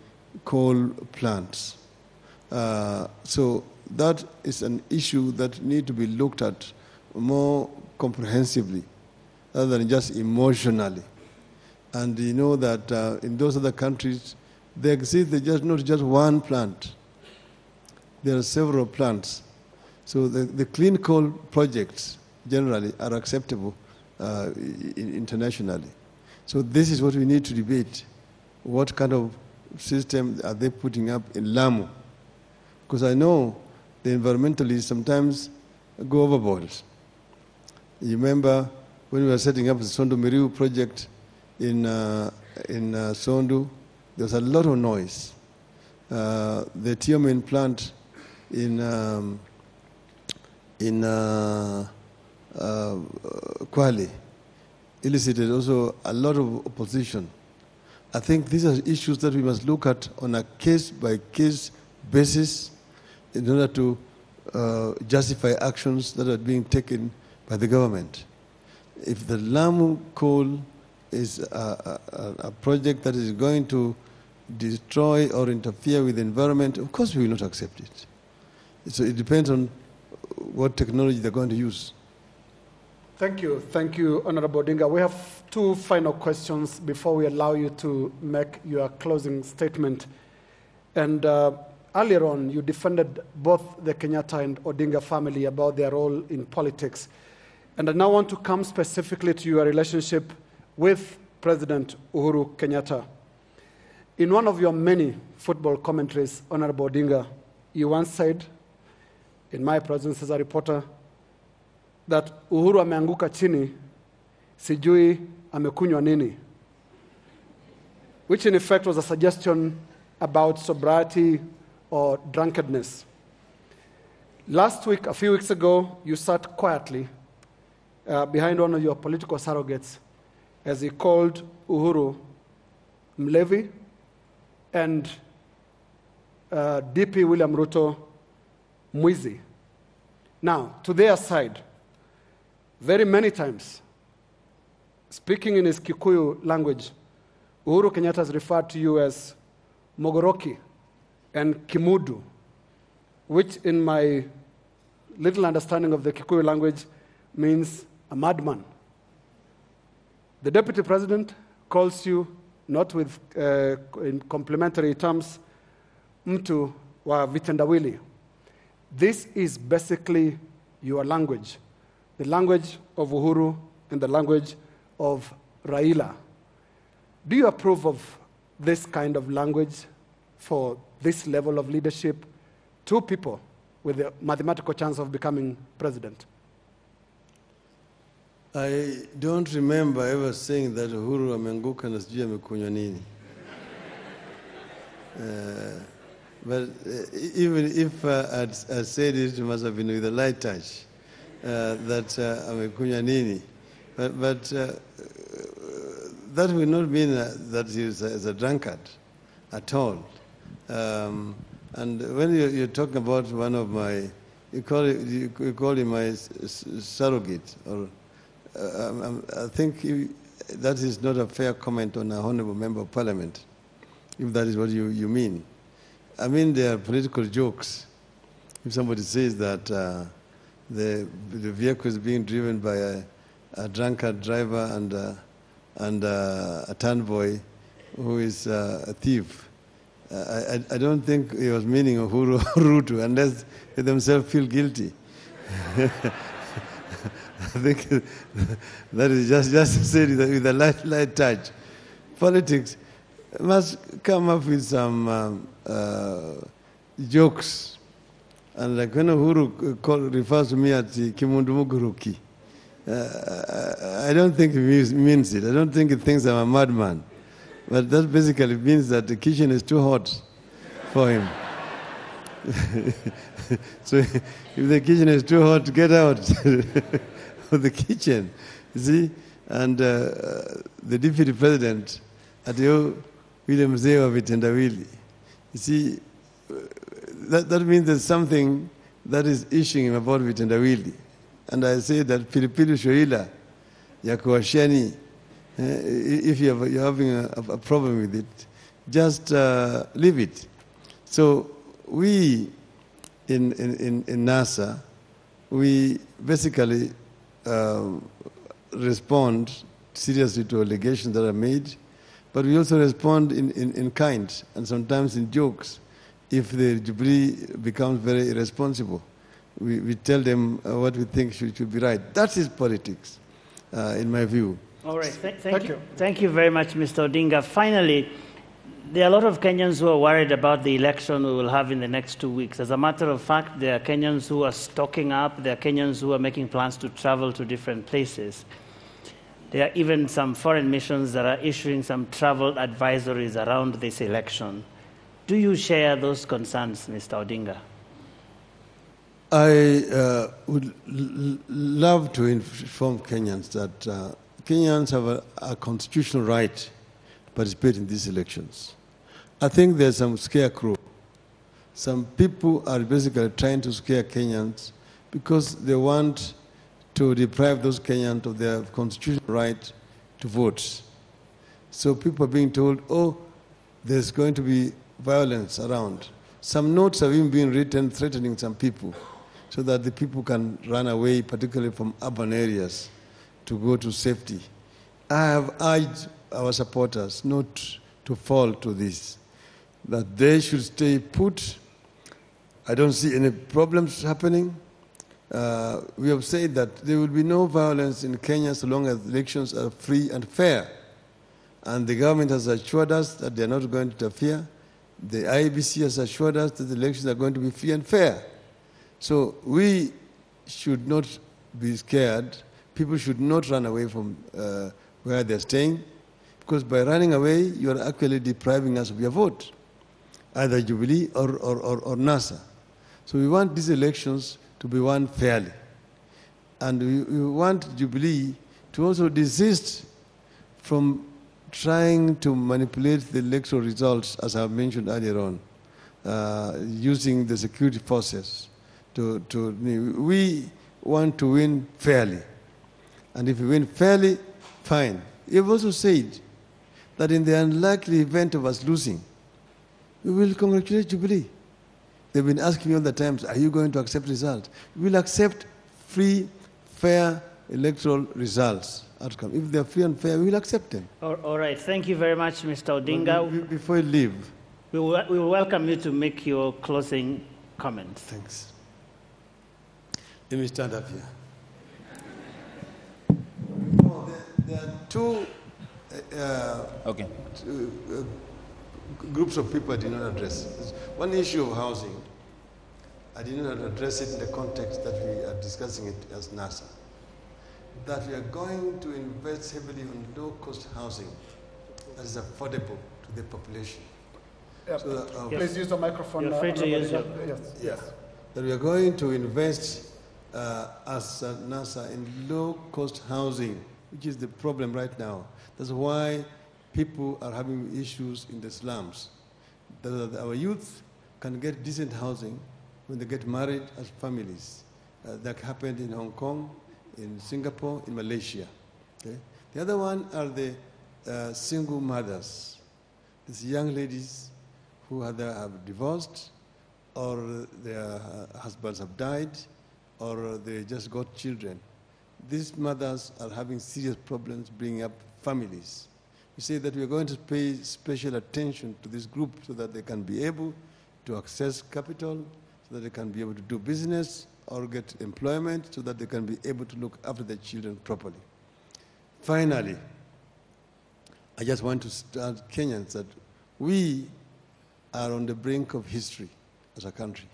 coal plants. So that is an issue that needs to be looked at more comprehensively rather than just emotionally. And you know that in those other countries, there exists not just one plant. There are several plants. So the clean coal projects generally are acceptable internationally. So this is what we need to debate. What kind of system are they putting up in Lamu? Because I know the environmentalists sometimes go overboard. You remember when we were setting up the Sondo Miriu project in Sondu, there was a lot of noise. The Tiomin plant in Kwale elicited also a lot of opposition. I think these are issues that we must look at on a case-by-case basis in order to justify actions that are being taken by the government. If the Lamu coal is a project that is going to destroy or interfere with the environment, of course we will not accept it. So it depends on what technology they're going to use. Thank you, Honorable Odinga. We have two final questions before we allow you to make your closing statement. And earlier on, you defended both the Kenyatta and Odinga family about their role in politics. And I now want to come specifically to your relationship with President Uhuru Kenyatta. In one of your many football commentaries, Honorable Odinga, you once said, in my presence as a reporter, that Uhuru ameanguka chini, sijui amekunywa nini, which in effect was a suggestion about sobriety or drunkenness. Last week, a few weeks ago, you sat quietly behind one of your political surrogates as he called Uhuru Mlevi and DP William Ruto Mwizi. Now, to their side, very many times, speaking in his Kikuyu language, Uhuru Kenyatta has referred to you as Mogoroki and Kimudu, which in my little understanding of the Kikuyu language means a madman. The Deputy President calls you, not with in complimentary terms, mtu wa vitendawili. This is basically your language, the language of Uhuru and the language of Raila. Do you approve of this kind of language for this level of leadership? Two people with a mathematical chance of becoming president. I don't remember ever saying that Uhuru ameanguka na sijui amekunywa nini. But even if I'd said it, it must have been with a light touch, that amekunywa nini. But that will not mean that he is a drunkard at all. And when you're talking about one of my, you call him my surrogate, or I think that is not a fair comment on a honorable member of parliament, if that is what you mean. I mean, there are political jokes. If somebody says that the vehicle is being driven by a drunkard driver and a town boy who is a thief, I don't think he was meaning Uhuru Ruto, unless they themselves feel guilty. I think that is just said with a light touch. Politics must come up with some jokes. And like when Uhuru refers to me as Kimundu Muguruki, I don't think he means it. I don't think he thinks I'm a madman. But that basically means that the kitchen is too hot for him. So if the kitchen is too hot, get out of the kitchen. You see? And the deputy president, Adeo William Zewa Vitendawili. You see, that means there's something that is issuing him about Vitendawili. And I say that Pilipili Shoila, Yakuashani, if you're having a problem with it, just leave it. So we in NASA, we basically respond seriously to allegations that are made, but we also respond in kind and sometimes in jokes. If the Jubilee becomes very irresponsible, we tell them what we think should be right. That is politics, in my view. All right, thank you. Thank you very much, Mr. Odinga. Finally, there are a lot of Kenyans who are worried about the election we will have in the next 2 weeks. As a matter of fact, there are Kenyans who are stocking up. There are Kenyans who are making plans to travel to different places. There are even some foreign missions that are issuing some travel advisories around this election. Do you share those concerns, Mr. Odinga? I would love to inform Kenyans that Kenyans have a constitutional right to participate in these elections. I think there's some scarecrow. Some people are basically trying to scare Kenyans because they want to deprive those Kenyans of their constitutional right to vote. So people are being told, oh, there's going to be violence around. Some notes have even been written threatening some people so that the people can run away, particularly from urban areas, to go to safety. I have urged our supporters not to fall to this, that they should stay put. I don't see any problems happening. We have said that there will be no violence in Kenya so long as elections are free and fair. And the government has assured us that they are not going to interfere. The IEBC has assured us that the elections are going to be free and fair. So we should not be scared. People should not run away from where they're staying, because by running away, you're actually depriving us of your vote, either Jubilee or NASA. So we want these elections to be won fairly. And we want Jubilee to also desist from trying to manipulate the electoral results, as I mentioned earlier on, using the security forces. We want to win fairly. And if we win fairly, fine. You've also said that in the unlikely event of us losing, we will congratulate Jubilee. They've been asking me all the times, are you going to accept results? We will accept free, fair electoral results, outcome. If they're free and fair, we will accept them. All right. Thank you very much, Mr. Odinga. Before you leave, we will welcome you to make your closing comments. Thanks. Let me stand up here. No, there are two groups of people I did not address. One issue of housing, I did not address it in the context that we are discussing it as NASA. That we are going to invest heavily on low-cost housing that is affordable to the population. Yeah, so that, please use the microphone. You're free to use it. Yes. That we are going to invest as NASA in low-cost housing, which is the problem right now. That's why people are having issues in the slums. That our youth can get decent housing when they get married as families. That happened in Hong Kong, in Singapore, in Malaysia. Okay? The other one are the single mothers. These young ladies who either have divorced, or their husbands have died, or they just got children. These mothers are having serious problems bringing up families. We say that we are going to pay special attention to this group so that they can be able to access capital, so that they can be able to do business or get employment, so that they can be able to look after their children properly. Finally, I just want to tell Kenyans that we are on the brink of history as a country.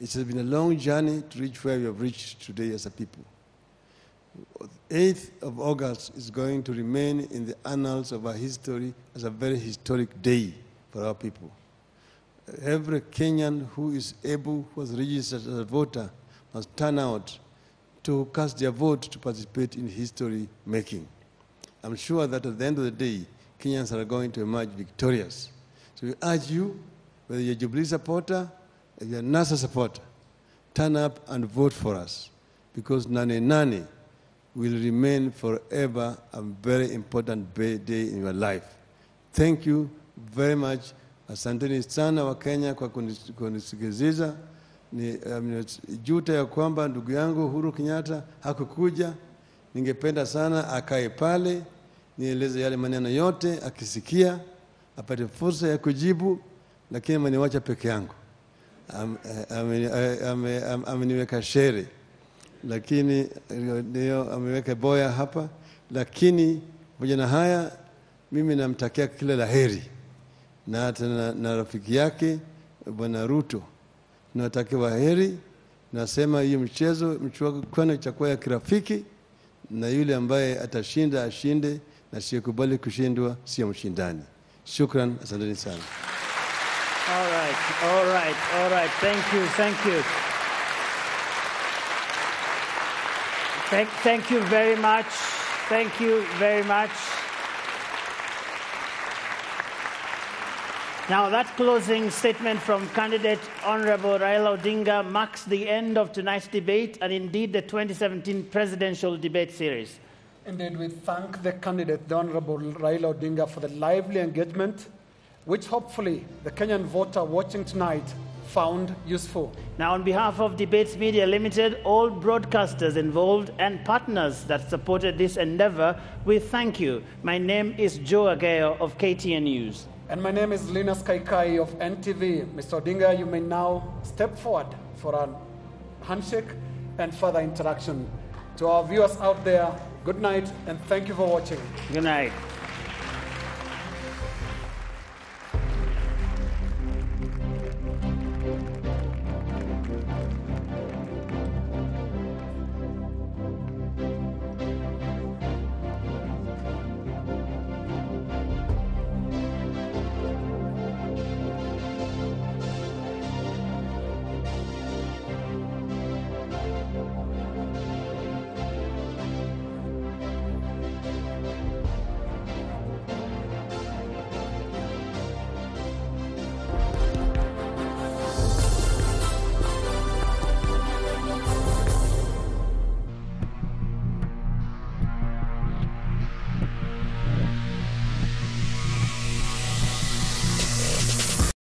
It has been a long journey to reach where we have reached today as a people. 8th of August is going to remain in the annals of our history as a very historic day for our people. Every Kenyan who is able, who has registered as a voter, must turn out to cast their vote to participate in history making. I'm sure that at the end of the day, Kenyans are going to emerge victorious. So we urge you, whether you're a Jubilee supporter, if you're a NASA supporter, turn up and vote for us, because Nane Nane will remain forever a very important day in your life. Thank you very much. Asanteni sana wa Kenya kwa kunisikiliza. Juta ya kwamba ndugu yangu Uhuru Kenyatta hakukuja. Ningependa sana akae pale, nieleze yale maneno yote, akisikia apate fursa ya kujibu, lakini ameniwacha peke yangu. Ameniweka shere, lakini ndio ameweka boya hapa, lakini pamoja na haya mimi namtakia kila laheri na rafiki yake Bwana Ruto. Natakia waheri, nasema hiyo mchezo mchuano itakuwa ya kirafiki na yule ambaye atashinda ashinde, na asiyekubali kushindwa sio mshindani. Shukran, asanteni sana. All right. Thank you. Thank you very much. Thank you very much. Now, that closing statement from candidate Honorable Raila Odinga marks the end of tonight's debate and indeed the 2017 presidential debate series. Indeed, we thank the candidate, the Honorable Raila Odinga, for the lively engagement, which hopefully the Kenyan voter watching tonight found useful. Now, on behalf of Debates Media Limited, all broadcasters involved and partners that supported this endeavor, we thank you. My name is Joe Agayo of KTN News. And my name is Linus Kaikai of NTV. Mr. Odinga, you may now step forward for a handshake and further interaction. To our viewers out there, good night and thank you for watching. Good night.